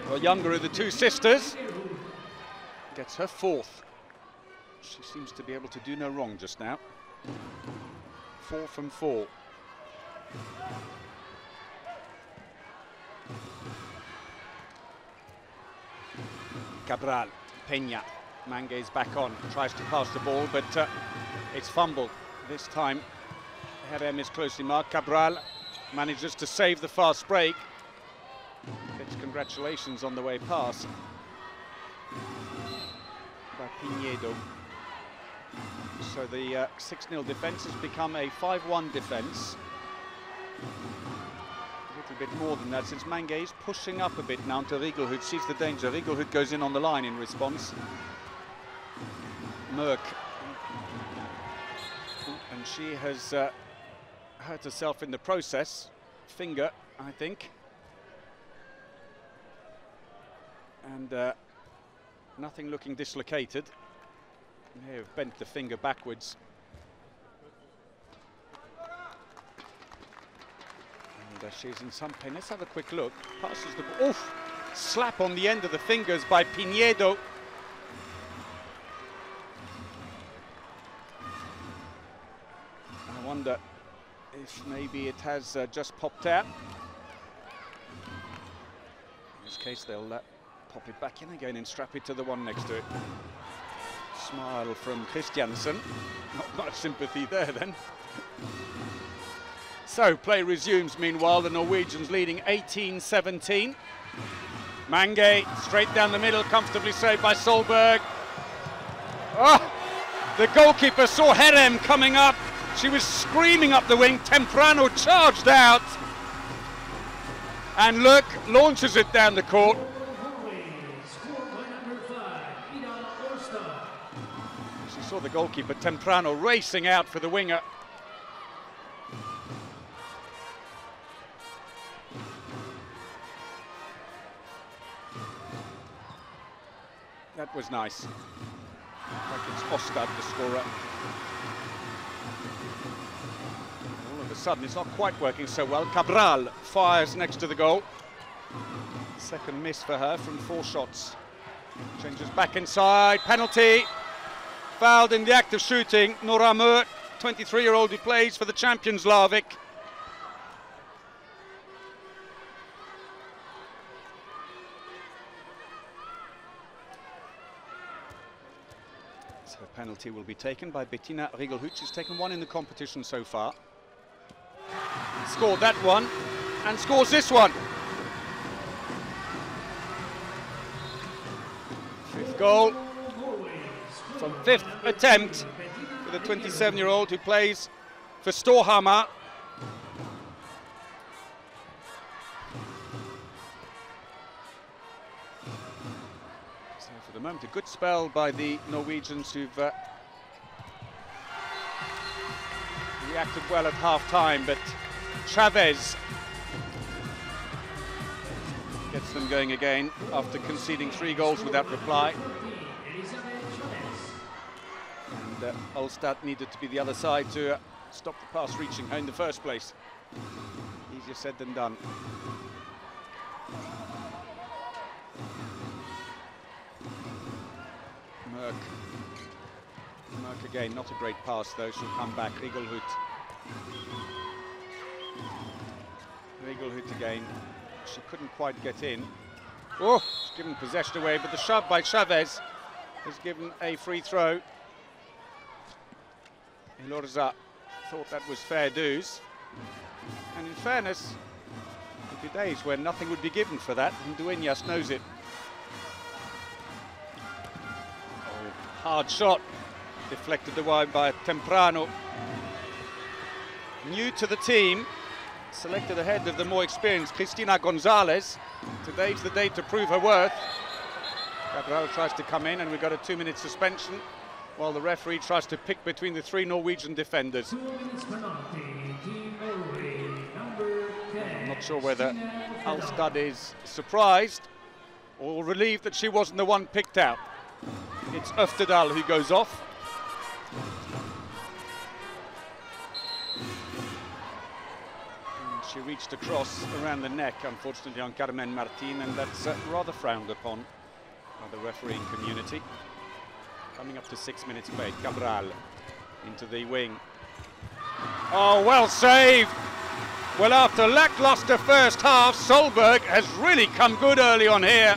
the younger of the 2 sisters, gets her 4th. She seems to be able to do no wrong just now. 4 from 4. Cabral, Peña, Mangue's back on, tries to pass the ball, but it's fumbled. This time Herem is closely marked. Cabral manages to save the fast break. Gets congratulations on the way past by Pinedo. So the 6-0 defence has become a 5-1 defence. A little bit more than that, since Mange is pushing up a bit now to Rigelhut, sees the danger. Rigelhut goes in on the line in response. Merck. And she has hurt herself in the process. Finger, I think. And nothing looking dislocated. May have bent the finger backwards. And she's in some pain. Let's have a quick look. Passes the ball. Oof! Slap on the end of the fingers by Pinedo. I wonder if maybe it has just popped out. In this case, they'll pop it back in again and strap it to the one next to it. Smile from Christiansen. Not much sympathy there then. So play resumes. Meanwhile, the Norwegians leading 18-17. Mange straight down the middle, comfortably saved by Solberg. Oh, the goalkeeper saw Herem coming up. She was screaming up the wing. Temprano charged out. And Luck launches it down the court. She saw the goalkeeper, Temprano, racing out for the winger. That was nice. Like it's Ostad, the scorer. All of a sudden, it's not quite working so well. Cabral fires next to the goal. Second miss for her from 4 shots. Changes back inside, penalty. Fouled in the act of shooting. Nora Mør, 23-year-old who plays for the champions Larvik. So a penalty will be taken by Bettina Rigelhut. She's taken 1 in the competition so far. Scored that one and scores this one. 5th goal from 5th attempt for the 27-year-old who plays for Storhamar. So for the moment, a good spell by the Norwegians who've reacted well at half-time, but Chavez gets them going again after conceding 3 goals without reply. And Ulstad needed to be the other side to stop the pass reaching her in the first place. Easier said than done. Mørk again, not a great pass though, she'll come back. Rigelhut again. She couldn't quite get in. Oh, she's given possession away, but the shove by Chavez has given a free throw. Ilorza thought that was fair dues. And in fairness, there'd be days when nothing would be given for that, and Dueñas knows it. Oh, hard shot. Deflected away by Temprano. New to the team, selected ahead of the more experienced Cristina Gonzalez. Today's the day to prove her worth. Cabral tries to come in and we've got a 2-minute suspension while the referee tries to pick between the 3 Norwegian defenders. I'm not sure whether Ulstad is surprised or relieved that she wasn't the one picked out. It's Öftedal who goes off. She reached across around the neck, unfortunately, on Carmen Martin, and that's rather frowned upon by the refereeing community. Coming up to 6 minutes played, Cabral into the wing. Oh, well saved! Well, after lackluster first half, Solberg has really come good early on here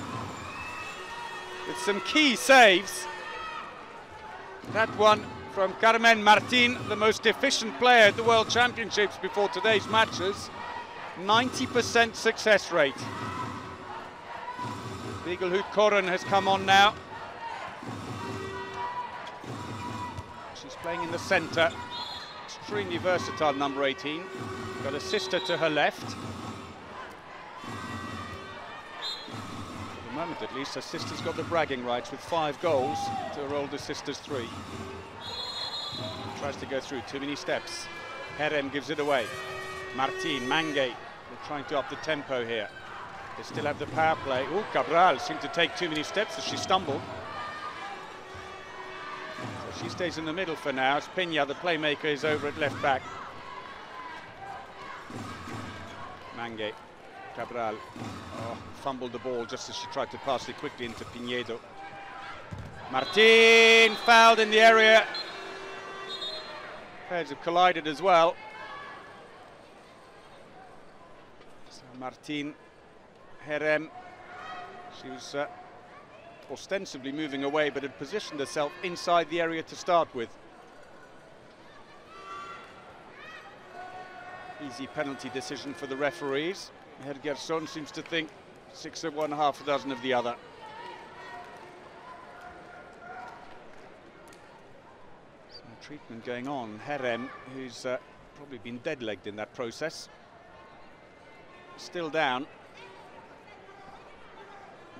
with some key saves. That one from Carmen Martin, the most efficient player at the World Championships before today's matches. 90% success rate. Rigelhut Koren has come on now. She's playing in the centre. Extremely versatile, number 18. Got a sister to her left. For the moment, at least, her sister's got the bragging rights with 5 goals to her older sister's 3. Tries to go through, too many steps. Herem gives it away. Martin, Mange, they're trying to up the tempo here. They still have the power play. Oh, Cabral seemed to take too many steps as she stumbled. So she stays in the middle for now. As Peña, the playmaker, is over at left back. Mange, Cabral, fumbled the ball just as she tried to pass it quickly into Pinedo. Martin fouled in the area. Pairs have collided as well. So Martin, Herem, she was ostensibly moving away, but had positioned herself inside the area to start with. Easy penalty decision for the referees. Hergersson seems to think 6 of one, half a dozen of the other. Treatment going on. Herem, who's probably been dead-legged in that process, still down.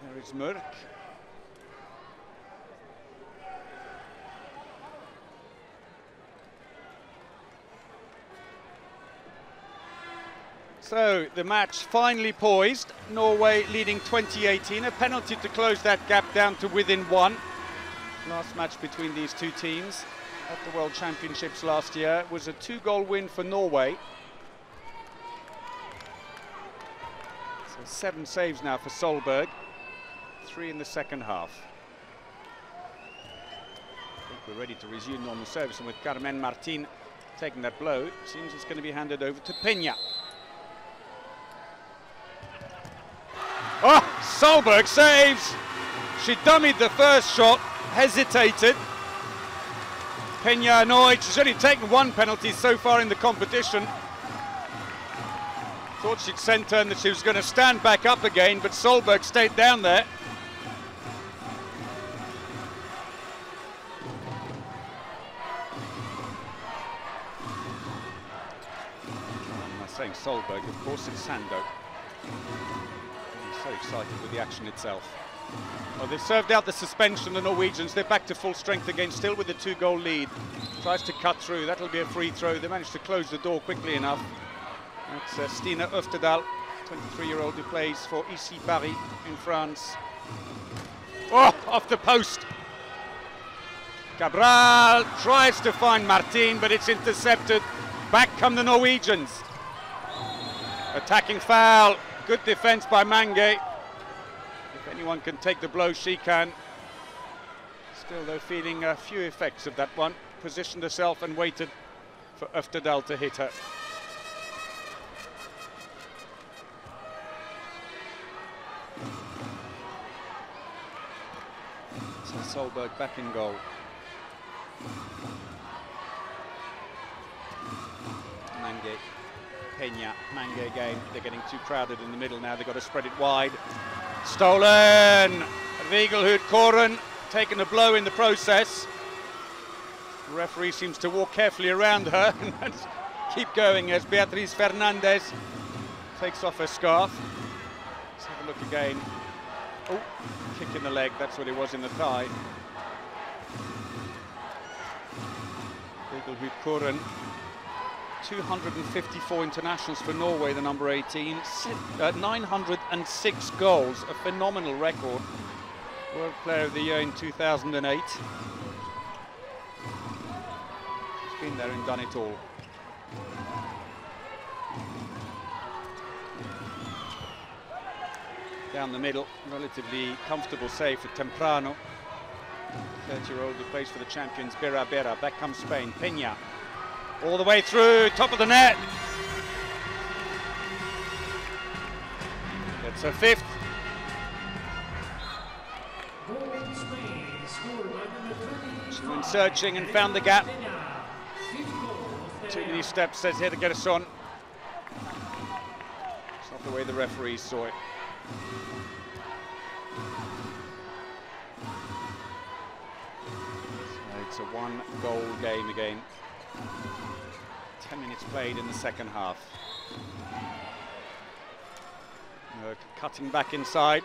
There is Mørk. So the match finally poised. Norway leading 2018. A penalty to close that gap down to within 1. Last match between these two teams at the World Championships last year was a 2-goal win for Norway. So 7 saves now for Solberg. 3 in the second half. I think we're ready to resume normal service, and with Carmen Martin taking that blow, it seems it's going to be handed over to Peña. Oh, Solberg saves! She dummied the first shot, hesitated. Peña annoyed. She's only taken 1 penalty so far in the competition. Thought she'd sent her and that she was going to stand back up again, but Solberg stayed down there. I'm not saying Solberg, of course it's Sando. I'm so excited with the action itself. Well, they've served out the suspension, the Norwegians. They're back to full strength again, still with a 2-goal lead. Tries to cut through. That'll be a free throw. They managed to close the door quickly enough. That's Stina Øftedal, 23-year-old who plays for Ici Paris in France. Oh, off the post. Cabral tries to find Martin, but it's intercepted. Back come the Norwegians. Attacking foul. Good defense by Mange. Anyone can take the blow, she can. Still, though, feeling a few effects of that one. Positioned herself and waited for Øftedal to hit her. So Solberg back in goal. Mange, Peña, Mange again. They're getting too crowded in the middle now. They've got to spread it wide. Stolen! Vigelhut Koren taking a blow in the process. The referee seems to walk carefully around her and keep going as Beatriz Fernandez takes off her scarf. Let's have a look again. Oh, kick in the leg, that's what it was in the thigh. Vigelhut Koren. 254 internationals for Norway, the number 18. 906 goals, a phenomenal record. World Player of the Year in 2008. She's been there and done it all. Down the middle, relatively comfortable save for Temprano. 30-year-old who plays for the champions, Bera Bera. Back comes Spain, Peña. All the way through, top of the net. That's her 5th. She went searching and found the gap. Too many steps, says here to get us on. It's not the way the referees saw it. So it's a 1-goal game again. 10 minutes played in the second half. Cutting back inside.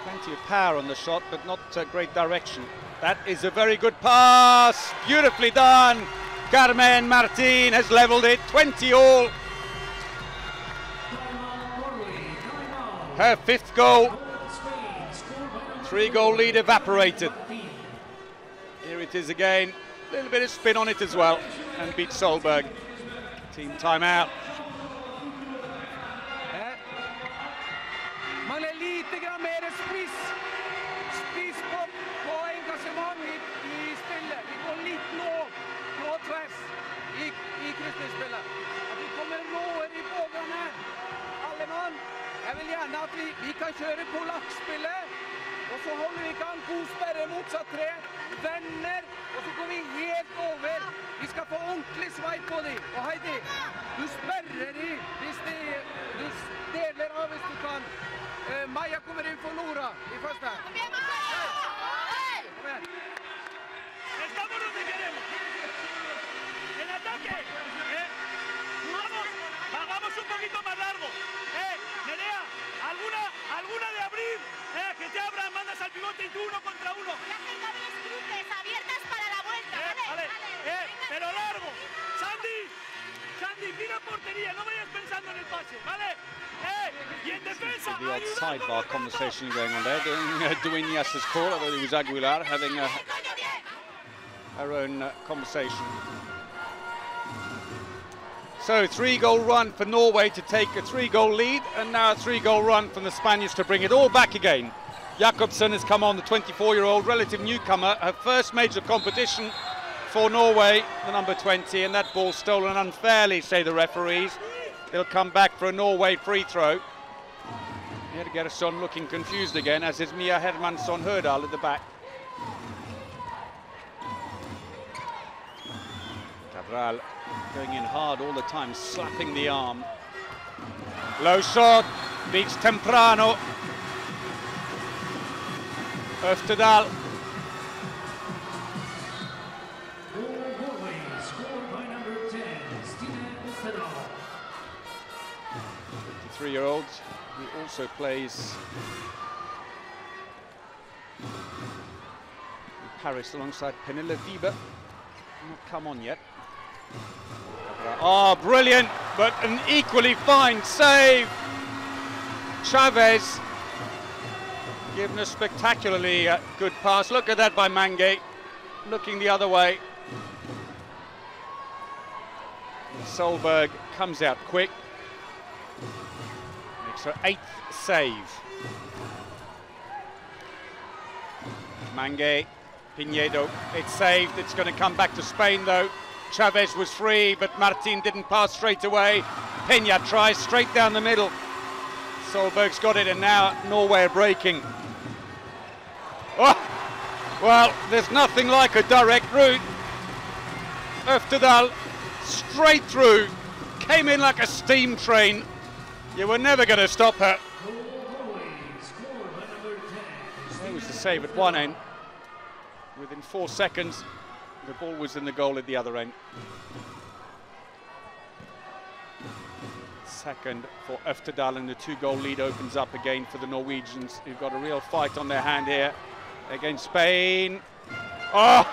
Plenty of power on the shot, but not great direction. That is a very good pass. Beautifully done. Carmen Martin has leveled it. 20-all. Her 5th goal. 3-goal lead evaporated. Here it is again. A little bit of spin on it as well. And beats Solberg. Team timeout. Mangler lite grann mer spiss på engasjement i spillet. Vi går litt nå tvers i kryssningsspillet. At vi kommer råere i bågene. Alle mann. Jeg vil gjerne at vi kan kjøre polakkspillet, og så holder vi i gang god sperre motsatt 3, vender, og så går vi helt over. Vi skal få ordentlig sveip på dem. Og Heidi, du sperrer dem hvis du deler av hvis du kan. Maja kommer inn for Nora i første. Kom igjen, Maja! Kom igjen. Estamos donde queremos. En ataque. Vamos, hagamos un poquito más largo. Nerea, alguna de abrir, que te abran, mandas al pivote portería, no vayas pensando en el pase, ¿vale? Y en defensa, The odd sidebar conversation going on there, doing Dueñas's call, although it was Aguilar having her own conversation. So 3-goal run for Norway to take a 3-goal lead, and now a 3-goal run from the Spaniards to bring it all back again. Jakobsen has come on, the 24-year-old relative newcomer, her first major competition for Norway, the number 20, and that ball stolen unfairly, say the referees. They'll come back for a Norway free throw. Here Gerson looking confused again, as is Mia Hermansson Hördal at the back. Cabral going in hard all the time, slapping the arm. Low shot, beats Temprano. Öftedal. Norway, scored by number 10, Stine. 23-year-old, who also plays in Paris alongside Pernille Wiebe. Not come on yet. Oh, brilliant, but an equally fine save. Chavez given a spectacularly good pass. Look at that by Mange, looking the other way. Solberg comes out quick, makes her 8th save. Mange, Pinedo, it's saved. It's going to come back to Spain though. Chavez was free, but Martin didn't pass straight away. Peña tries straight down the middle. Solberg's got it, and now Norway are breaking. Oh, well, there's nothing like a direct route. Öftedal straight through, came in like a steam train. You were never going to stop her. There was the save at one end. Within 4 seconds, the ball was in the goal at the other end. Second for Öftedal, and the 2-goal lead opens up again for the Norwegians, who've got a real fight on their hand here against Spain. Oh,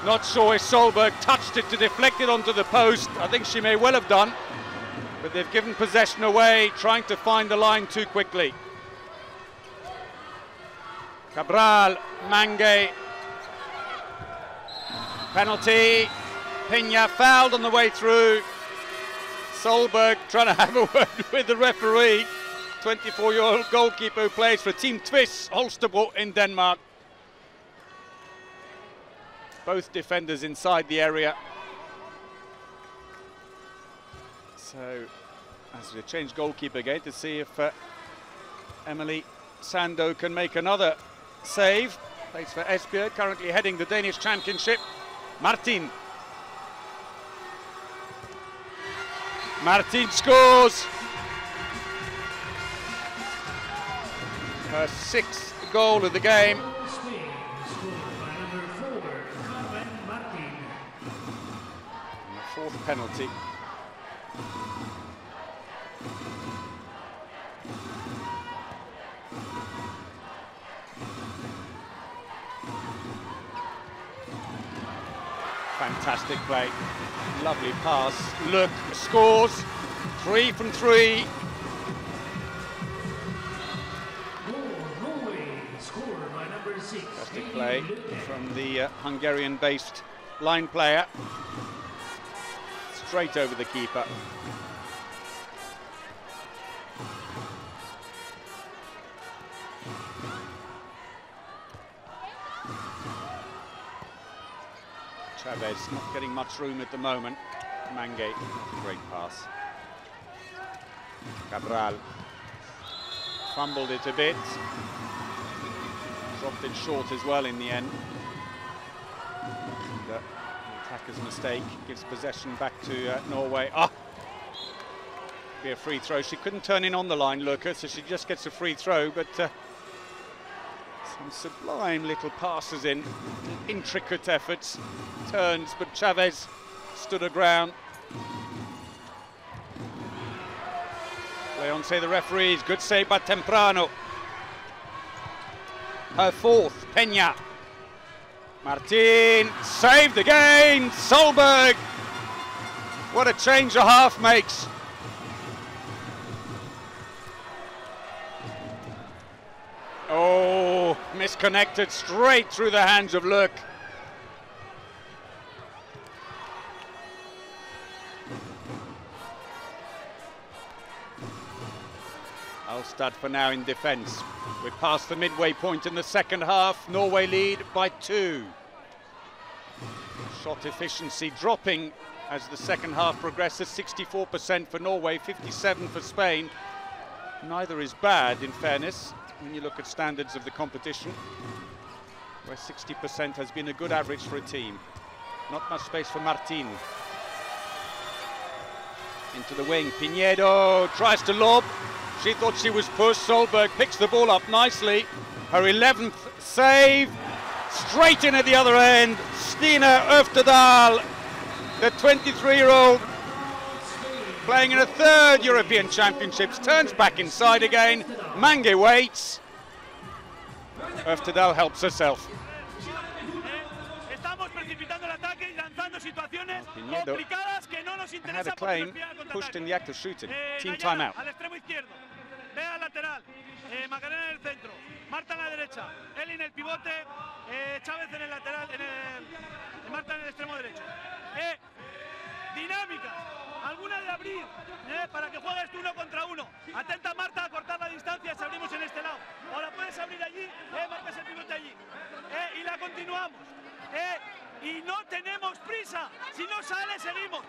not sure if Solberg touched it to deflect it onto the post. I think she may well have done, but they've given possession away, trying to find the line too quickly. Cabral, Mange. Penalty. Peña fouled on the way through. Solberg trying to have a word with the referee. 24-year-old goalkeeper who plays for Team Tvis Holstebro in Denmark. Both defenders inside the area. So, as we change goalkeeper again to see if Emily Sando can make another save. Plays for Esbjerg, currently heading the Danish Championship. Martin. Martin scores. Her 6th goal of the game. And the 4th penalty. Fantastic play, lovely pass. Look, scores, 3 from 3. Fantastic play from the Hungarian-based line player, straight over the keeper. Chavez not getting much room at the moment. Mange, not a great pass. Cabral fumbled it a bit. Dropped it short as well in the end. And, the attacker's mistake gives possession back to Norway. Ah! Be a free throw. She couldn't turn in on the line, Luca, so she just gets a free throw, but some sublime little passes in, intricate efforts, turns, but Chavez stood her ground. Leonce, the referees, good save by Temprano. Her 4th, Peña. Martin, saved again, Solberg. What a change a half makes. Oh, misconnected straight through the hands of Lurk. Alstad for now in defence. We're past the midway point in the second half. Norway lead by 2. Shot efficiency dropping as the second half progresses. 64% for Norway, 57% for Spain. Neither is bad, in fairness, when you look at standards of the competition, where 60% has been a good average for a team. Not much space for Martin. Into the wing, Pinedo tries to lob. She thought she was pushed. Solberg picks the ball up nicely. Her 11th save. Straight in at the other end. Stina Øftedal, the 23-year-old, playing in a 3rd European Championships, turns back inside again. Mange waits. Øftedal helps herself. Had a claim, pushed in the act of shooting. Team timeout. Bea lateral, Macarena en el centro, Marta en la derecha, Eli en el pivote, Chávez en el lateral, Marta en el extremo derecho. Dinámica, alguna de abrir, para que juegues tú 1 contra 1. Atenta Marta a cortar la distancia si abrimos en este lado. O la puedes abrir allí, marcas el pivote allí. Y la continuamos. Y no tenemos prisa, si no sale seguimos.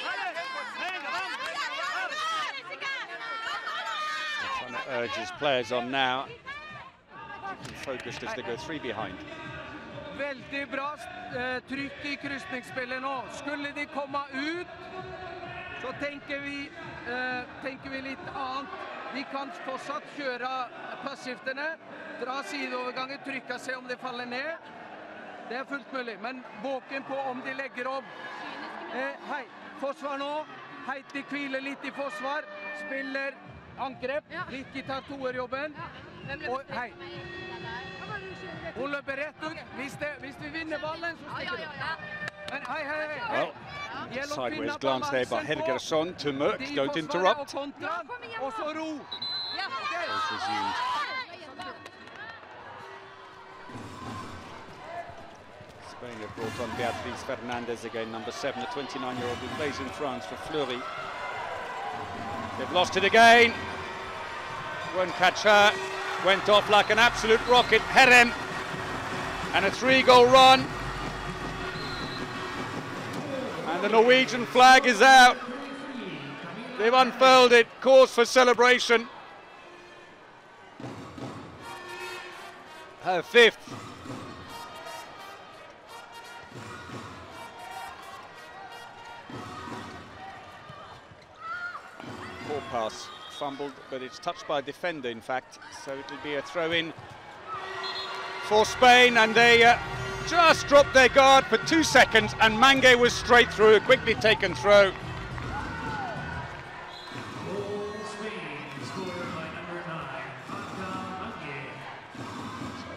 Vale, venga, vamos. Trying to urge his players on now. Focused as they go 3 behind. Veldig bra trykk I krysningsspillet nå. Skulle de komme ut, så tenker vi litt annet. Vi kan fortsatt kjøre passskiftene, dra sideoverganger, trykke seg om de faller ned. Det fullt mulig, men våken på om de legger om. Hei, forsvar nå. Heiti hviler litt I forsvar, spiller angrep, Ricky tar toerjobben. Og hei, hun løper rett ut. Hvis vi vinner ballen, så stikker det. Men hei. Well, sideways glance there by Helgersson to Mørk. Don't interrupt. Og så ro. It's resumed. Spain have brought on Beatriz Fernandez again, number 7, the 29-year-old who plays in France for Fleury. They've lost it again. Won't catch her. Went off like an absolute rocket. Herem. And a 3-goal run. And the Norwegian flag is out. They've unfurled it. Cause for celebration. Her 5th. Ball pass fumbled, but it's touched by a defender, in fact, so it'll be a throw-in for Spain, and they just dropped their guard for 2 seconds, and Mange was straight through, a quickly taken throw. So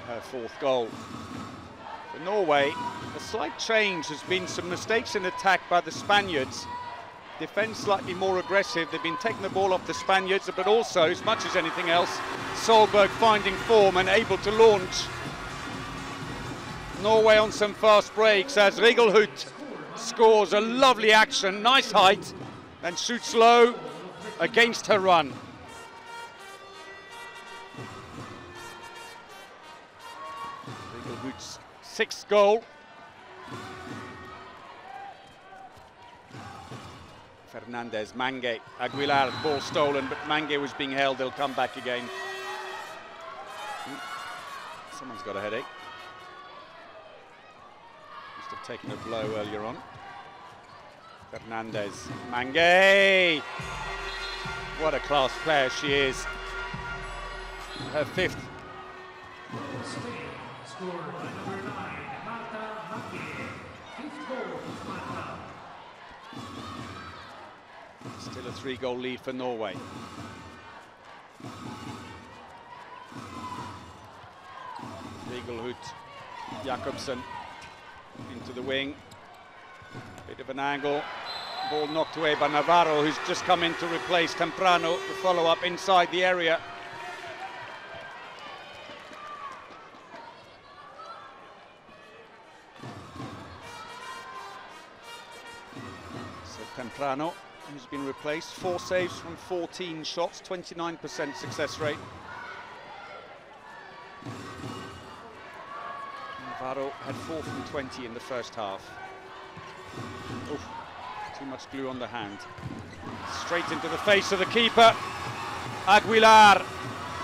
her 4th goal. For Norway, a slight change has been some mistakes in attack by the Spaniards. Defence slightly more aggressive. They've been taking the ball off the Spaniards, but also, as much as anything else, Solberg finding form and able to launch. Norway on some fast breaks as Rigelhut scores a lovely action, nice height, and shoots low against her run. Rigelhut's 6th goal. Fernandez, Mange, Aguilar, ball stolen, but Mange was being held. They'll come back again. Someone's got a headache. Must have taken a blow earlier on. Fernandez, Mange! What a class player she is. Her 5th. Still a 3-goal lead for Norway. Rigelhut, Jakobsen into the wing. Bit of an angle. Ball knocked away by Navarro, who's just come in to replace Temprano. The follow-up inside the area. Temprano, who's been replaced. 4 saves from 14 shots, 29% success rate. Navarro had 4 from 20 in the first half. Oof, too much glue on the hand. Straight into the face of the keeper. Aguilar.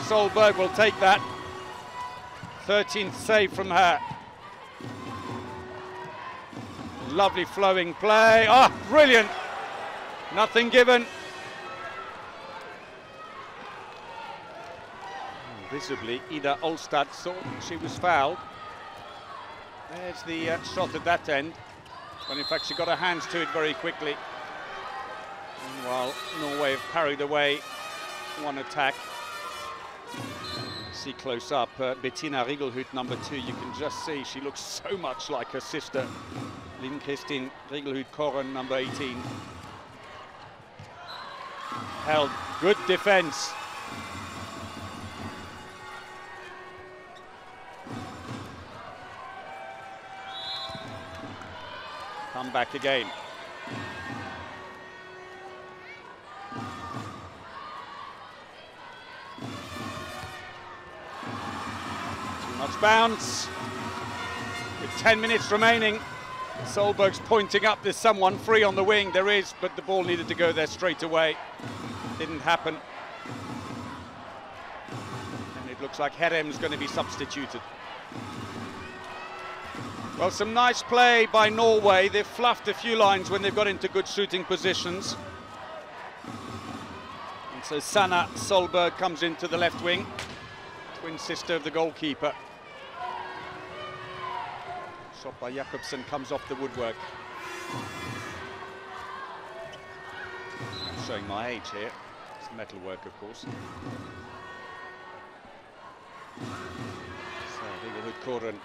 Solberg will take that. 13th save from her. Lovely flowing play. Oh, brilliant. Nothing given. Visibly, Ida Olstad thought she was fouled. There's the shot at that end. When in fact she got her hands to it very quickly. Meanwhile, Norway have parried away one attack. See close up, Bettina Rigelhut, number 2. You can just see she looks so much like her sister, Lynn Kristin Rigelhut-Koren, number 18. Held, good defense. Come back again. Too much bounce. With 10 minutes remaining, Solberg's pointing up. There's someone free on the wing. There is, but the ball needed to go there straight away. Didn't happen. And it looks like Herem's going to be substituted. Well, some nice play by Norway. They've fluffed a few lines when they've got into good shooting positions. And so Sanna Solberg comes into the left wing, twin sister of the goalkeeper. Shot by Jakobsen comes off the woodwork. I'm showing my age here. It's metalwork, of course. So, Rigelhut-Koren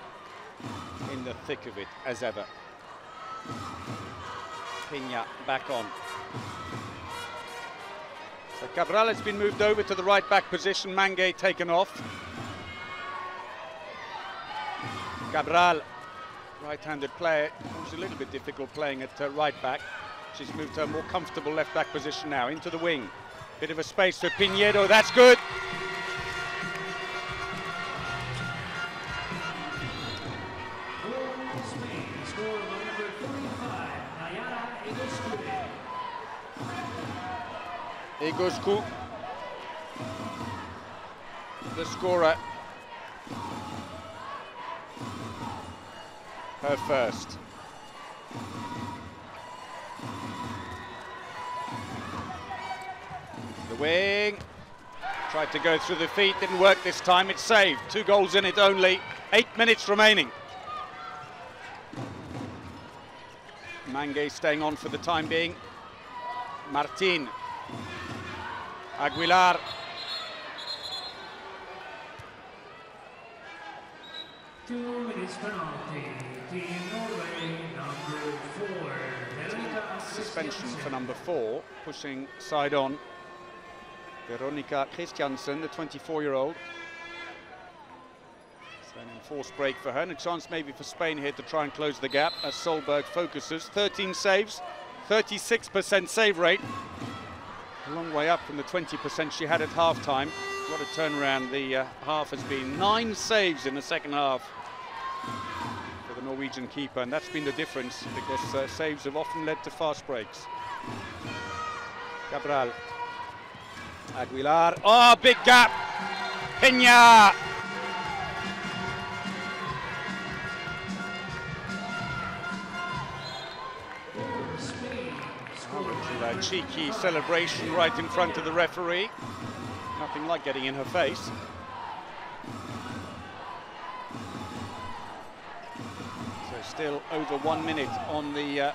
in the thick of it, as ever. Pina back on. So Cabral has been moved over to the right back position, Mange taken off. Cabral, right-handed player, it was a little bit difficult playing at right back. She's moved to a more comfortable left back position now, into the wing. Bit of a space for Pinedo, that's good. Egoscu, the scorer, her first. The wing, tried to go through the feet, didn't work this time, it's saved. 2 goals in it only, 8 minutes remaining. Mange staying on for the time being. Martin. Aguilar. Two minutes penalty. Team Norway, number 4. Suspension for number 4, pushing side on. Veronica Christiansen, the 24-year-old. So an enforced break for her, and a chance maybe for Spain here to try and close the gap as Solberg focuses. 13 saves, 36% save rate. A long way up from the 20% she had at half-time. What a turnaround the half has been. 9 saves in the second half for the Norwegian keeper, and that's been the difference because saves have often led to fast breaks. Cabral. Aguilar. Oh, big gap. Pena. A cheeky celebration right in front of the referee. Nothing like getting in her face. So still over 1 minute on the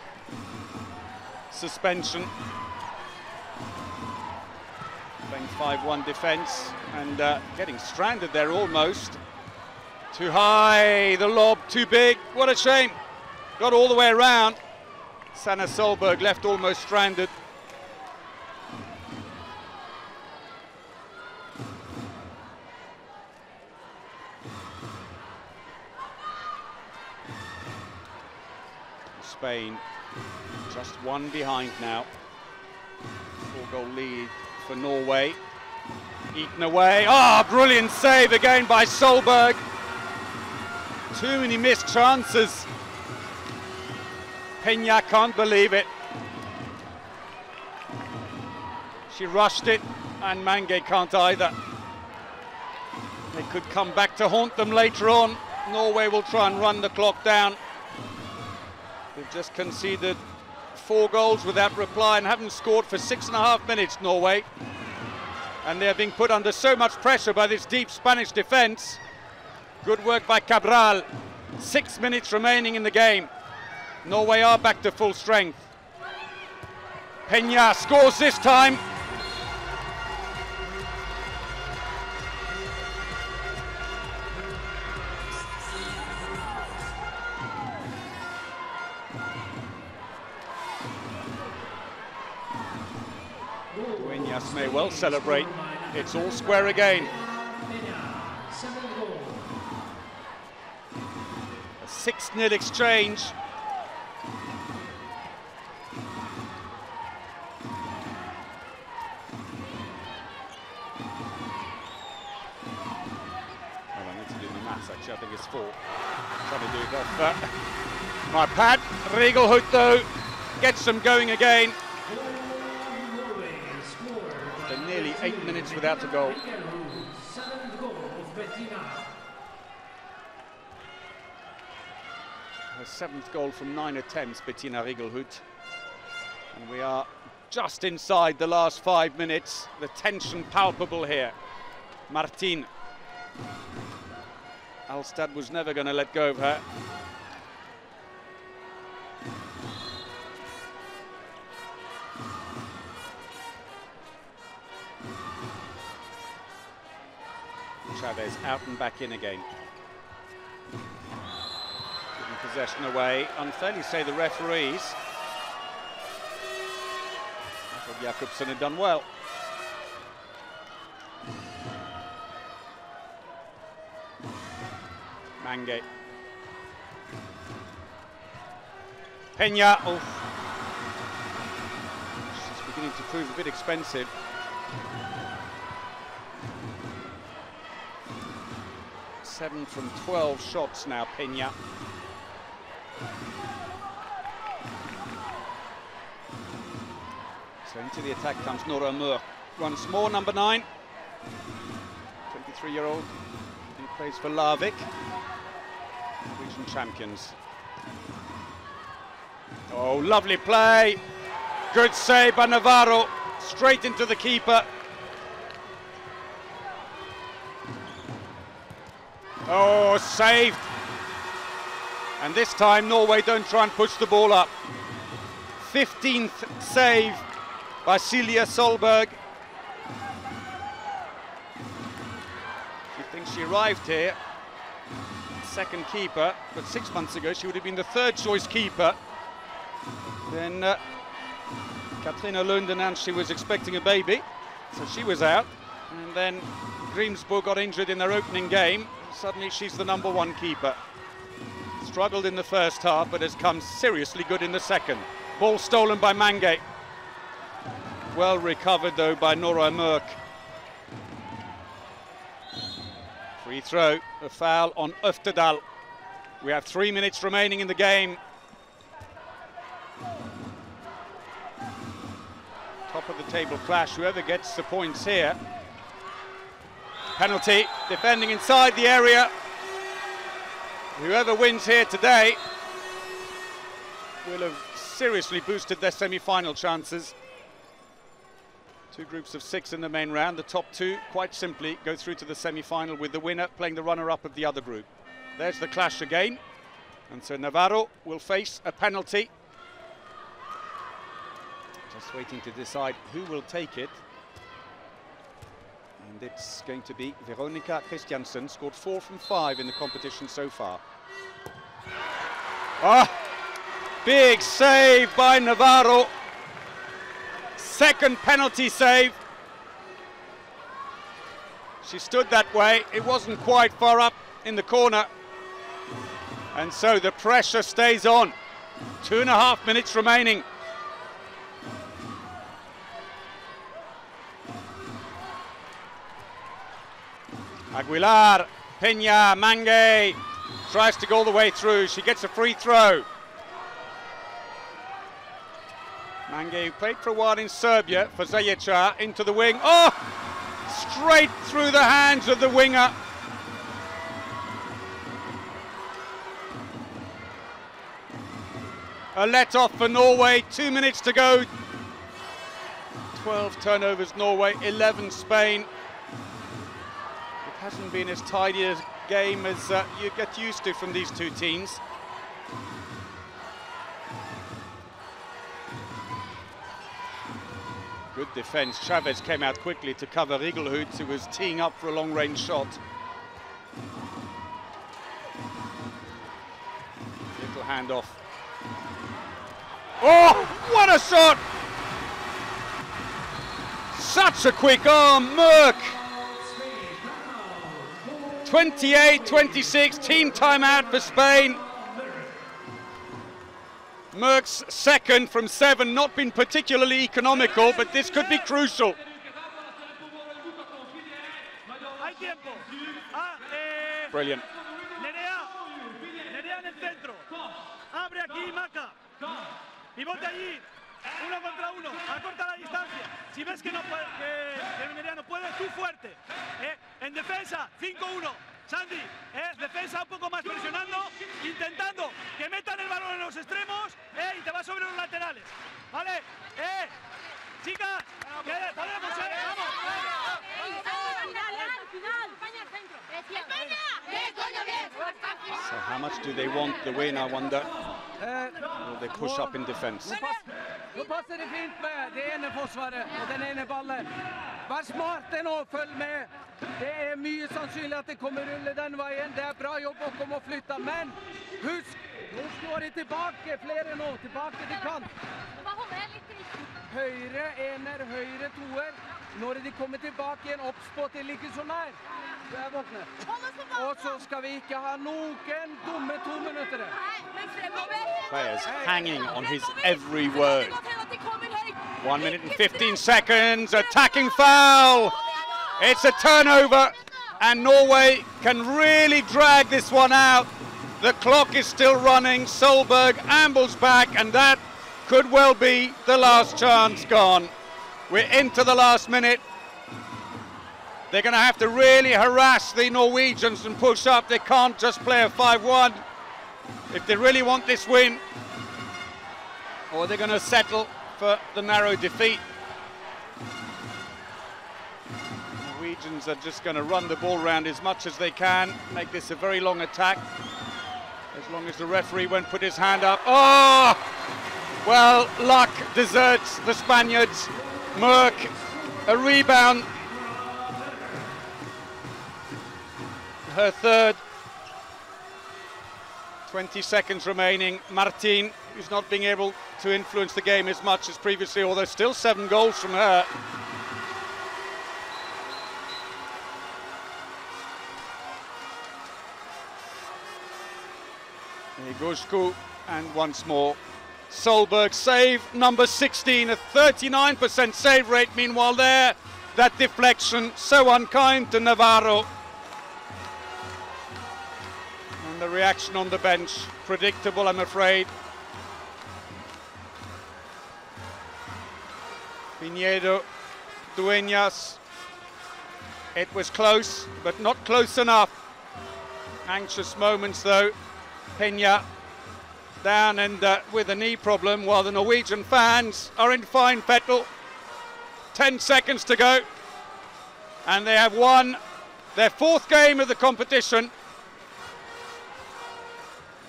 suspension. Playing 5-1 defence and getting stranded there almost. Too high, the lob too big. What a shame. Got all the way around. Sanna Solberg left almost stranded. Spain. Just one behind now. 4-goal lead for Norway. Eaten away. Ah, brilliant save again by Solberg. Too many missed chances. Peña can't believe it. She rushed it, and Mange can't either. They could come back to haunt them later on. Norway will try and run the clock down. They've just conceded 4 goals without reply and haven't scored for 6.5 minutes, Norway. And they're being put under so much pressure by this deep Spanish defence. Good work by Cabral. 6 minutes remaining in the game. Norway are back to full strength. Peña scores this time. Dueñas may well celebrate. It's all square again. A 6-0 exchange. Actually, I think it's 4. Trying to do it off my pad. Regelhut, though, gets them going again. After nearly 8 minutes without a goal. Her 7th goal from 9 attempts, Bettina Regelhut. And we are just inside the last 5 minutes. The tension palpable here. Martin. Alstad was never going to let go of her. Chavez out and back in again. Giving possession away. Unfairly say the referees. I thought Jakobsen had done well. Mange. Peña. Oh. She's beginning to prove a bit expensive. Seven from 12 shots now, Peña. So into the attack comes Nora Mur. Once more, number 9. 23-year-old. He plays for Larvik. Region champions. Oh, lovely play. Good save by Navarro. Straight into the keeper. Oh, saved. And this time Norway don't try and push the ball up. 15th save by Silja Solberg. She thinks she arrived here. Second keeper, but 6 months ago she would have been the 3rd choice keeper. Then Katrina Lund announced she was expecting a baby, so she was out. And then Grimsbo got injured in their opening game. Suddenly she's the number 1 keeper. Struggled in the first half, but has come seriously good in the second. Ball stolen by Mange. Well recovered though by Nora Mörk. Free throw, a foul on Öftedal. We have 3 minutes remaining in the game. Top of the table clash, whoever gets the points here. Penalty, defending inside the area. Whoever wins here today will have seriously boosted their semi-final chances. 2 groups of 6 in the main round. The top 2, quite simply, go through to the semi-final with the winner playing the runner-up of the other group. There's the clash again. And so Navarro will face a penalty. Just waiting to decide who will take it. And it's going to be Veronica Christiansen, scored 4 from 5 in the competition so far. Ah, big save by Navarro. Second penalty save. She stood that way. It wasn't quite far up in the corner. And so the pressure stays on. 2.5 minutes remaining. Aguilar, Peña, Mange tries to go all the way through. She gets a free throw. Mange, who played for a while in Serbia for Zajeca, into the wing. Oh! Straight through the hands of the winger. A let-off for Norway, 2 minutes to go. 12 turnovers Norway, 11 Spain. It hasn't been as tidy a game as you get used to from these two teams. Good defense. Chavez came out quickly to cover Rigelhut, who was teeing up for a long-range shot. Little handoff. Oh, what a shot! Such a quick arm, Merck. 28-26, team timeout for Spain. Merck's second from 7, not been particularly economical, but this could be crucial. Brilliant. Pivote allí, 1 contra 1, acorta la distancia. Si ves que no puede, que Nerea no puede, tú fuerte. En defensa, 5-1. Sandy, defensa un poco más presionando, intentando que metan el balón en los extremos y te vas sobre los laterales. ¿Vale? Chicas, que podemos, vamos. So how much do they want the win, I wonder? Will they push up in defense? Nå passer det fint med det ene forsvaret og den ene ballen. Vær smarte nå, følg med. Det mye sannsynlig at det kommer rulle den veien. Det bra jobb å komme og flytte, men husk, nå slår de tilbake, flere nå, tilbake til kant. Høyre ener, høyre toer. Når de kommer tilbake igjen, oppspå til like så nær. Du våkne. Og så skal vi ikke ha noen dumme 2 minutter. Players hanging on his every word. 1 minute and 15 seconds, attacking foul. It's a turnover, and Norway can really drag this one out. The clock is still running. Solberg ambles back, and that could well be the last chance gone. We're into the last minute. They're going to have to really harass the Norwegians and push up. They can't just play a 5-1 if they really want this win, or they're going to settle for the narrow defeat. Norwegians are just going to run the ball around as much as they can, make this a very long attack, as long as the referee won't put his hand up. Oh! Well, luck deserts the Spaniards. Merck, a rebound. Her third. 20 seconds remaining. Martin, who's not being able to influence the game as much as previously, although still 7 goals from her. Gushku, and once more. Solberg save number 16, a 39% save rate. Meanwhile there, that deflection, so unkind to Navarro. And the reaction on the bench, predictable, I'm afraid. Pinedo, Dueñas. It was close, but not close enough. Anxious moments though. Peña down and with a knee problem, while the Norwegian fans are in fine fettle. 10 seconds to go, and they have won their 4th game of the competition.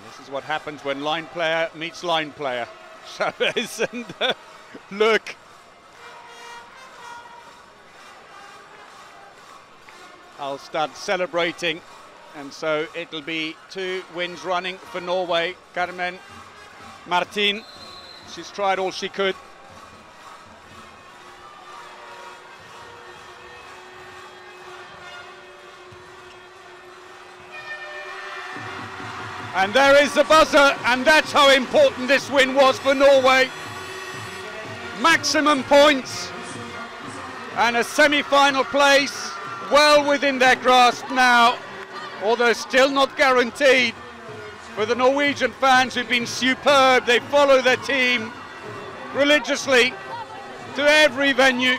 This is what happens when line player meets line player. Chavez and look. Alstad celebrating. And so it'll be 2 wins running for Norway. Carmen Martin, she's tried all she could. And there is the buzzer, and that's how important this win was for Norway. Maximum points and a semi-final place well within their grasp now, although still not guaranteed. For the Norwegian fans who've been superb, they follow their team religiously to every venue.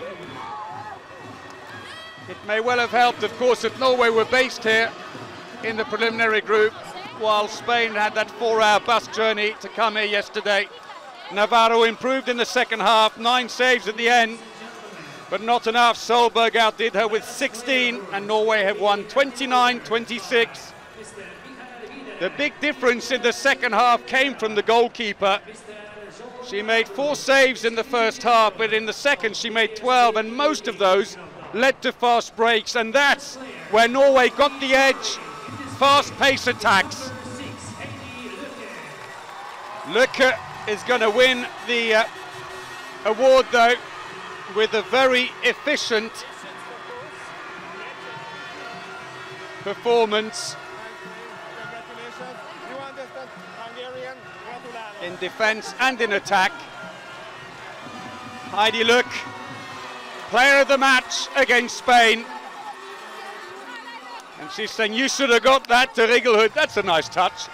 It may well have helped, of course, that Norway were based here in the preliminary group, while Spain had that 4-hour bus journey to come here yesterday. Navarro improved in the second half, 9 saves at the end, but not enough. Solberg outdid her with 16, and Norway have won 29-26. The big difference in the second half came from the goalkeeper. She made 4 saves in the first half, but in the second she made 12, and most of those led to fast breaks, and that's where Norway got the edge. Fast pace attacks. Lykke is going to win the award though, with a very efficient performance in defense and in attack. Heidi Lykke, player of the match against Spain. And she's saying, you should have got that to Rigelhood. That's a nice touch.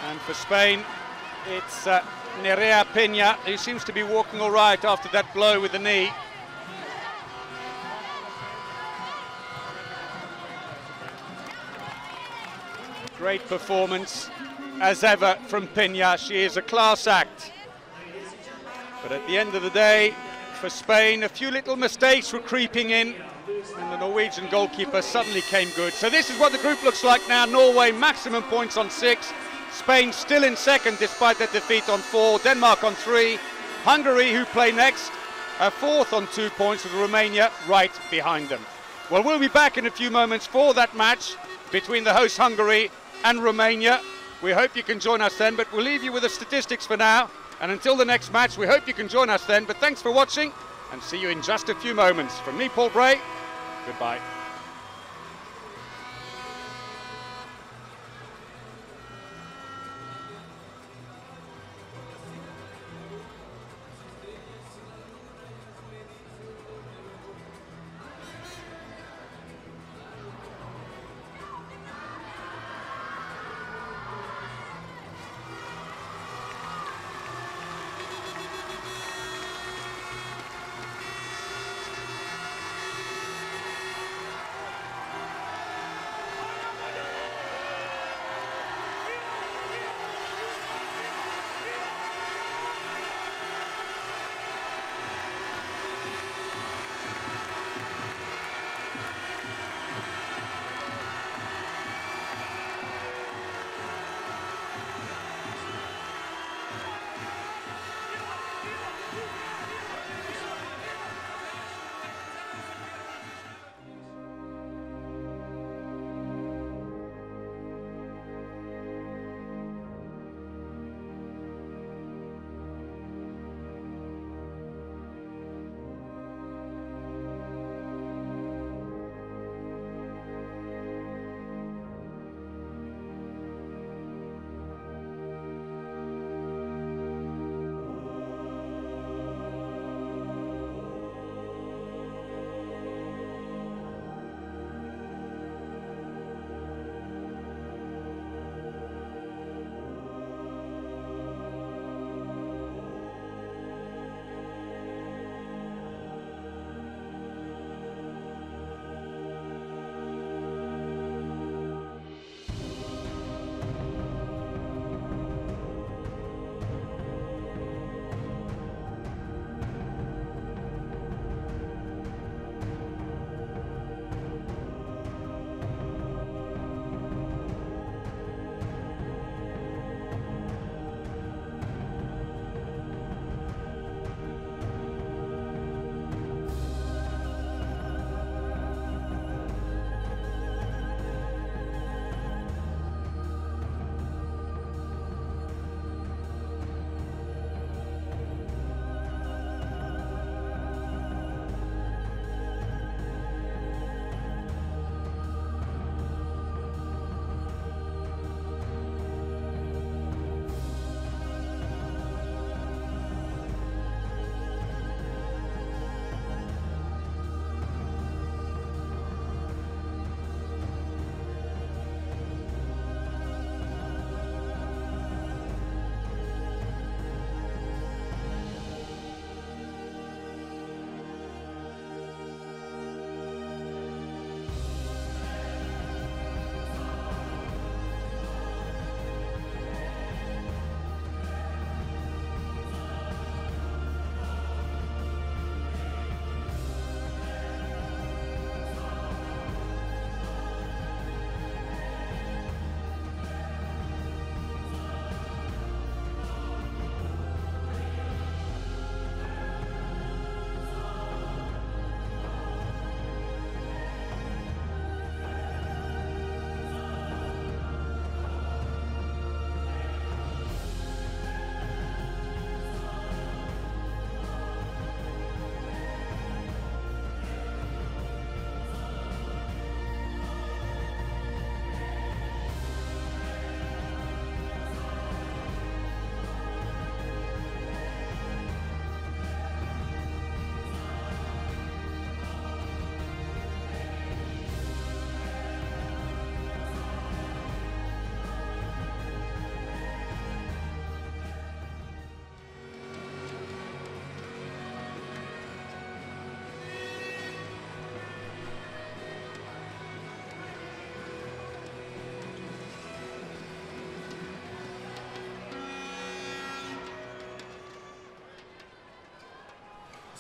And for Spain, it's Nerea Peña, who seems to be walking all right after that blow with the knee. Great performance, as ever, from Peña. She is a class act. But at the end of the day, for Spain, a few little mistakes were creeping in, and the Norwegian goalkeeper suddenly came good. So this is what the group looks like now. Norway maximum points on 6. Spain still in second despite their defeat on 4. Denmark on 3. Hungary, who play next, are 4th on 2 points, with Romania right behind them. Well, we'll be back in a few moments for that match between the host Hungary and Romania. We hope you can join us then, but we'll leave you with the statistics for now. And until the next match, we hope you can join us then. But thanks for watching, and see you in just a few moments. From me, Paul Bray, goodbye.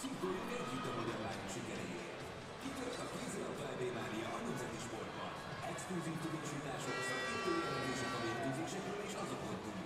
Szurkoljunk együtt a magyar lányok sikeréért. Kitört a kézilabda EB-mánia a nemzeti sportban. Exkluzív tudósítások, szakértői jelentések a mérkőzésekről és azokon túl.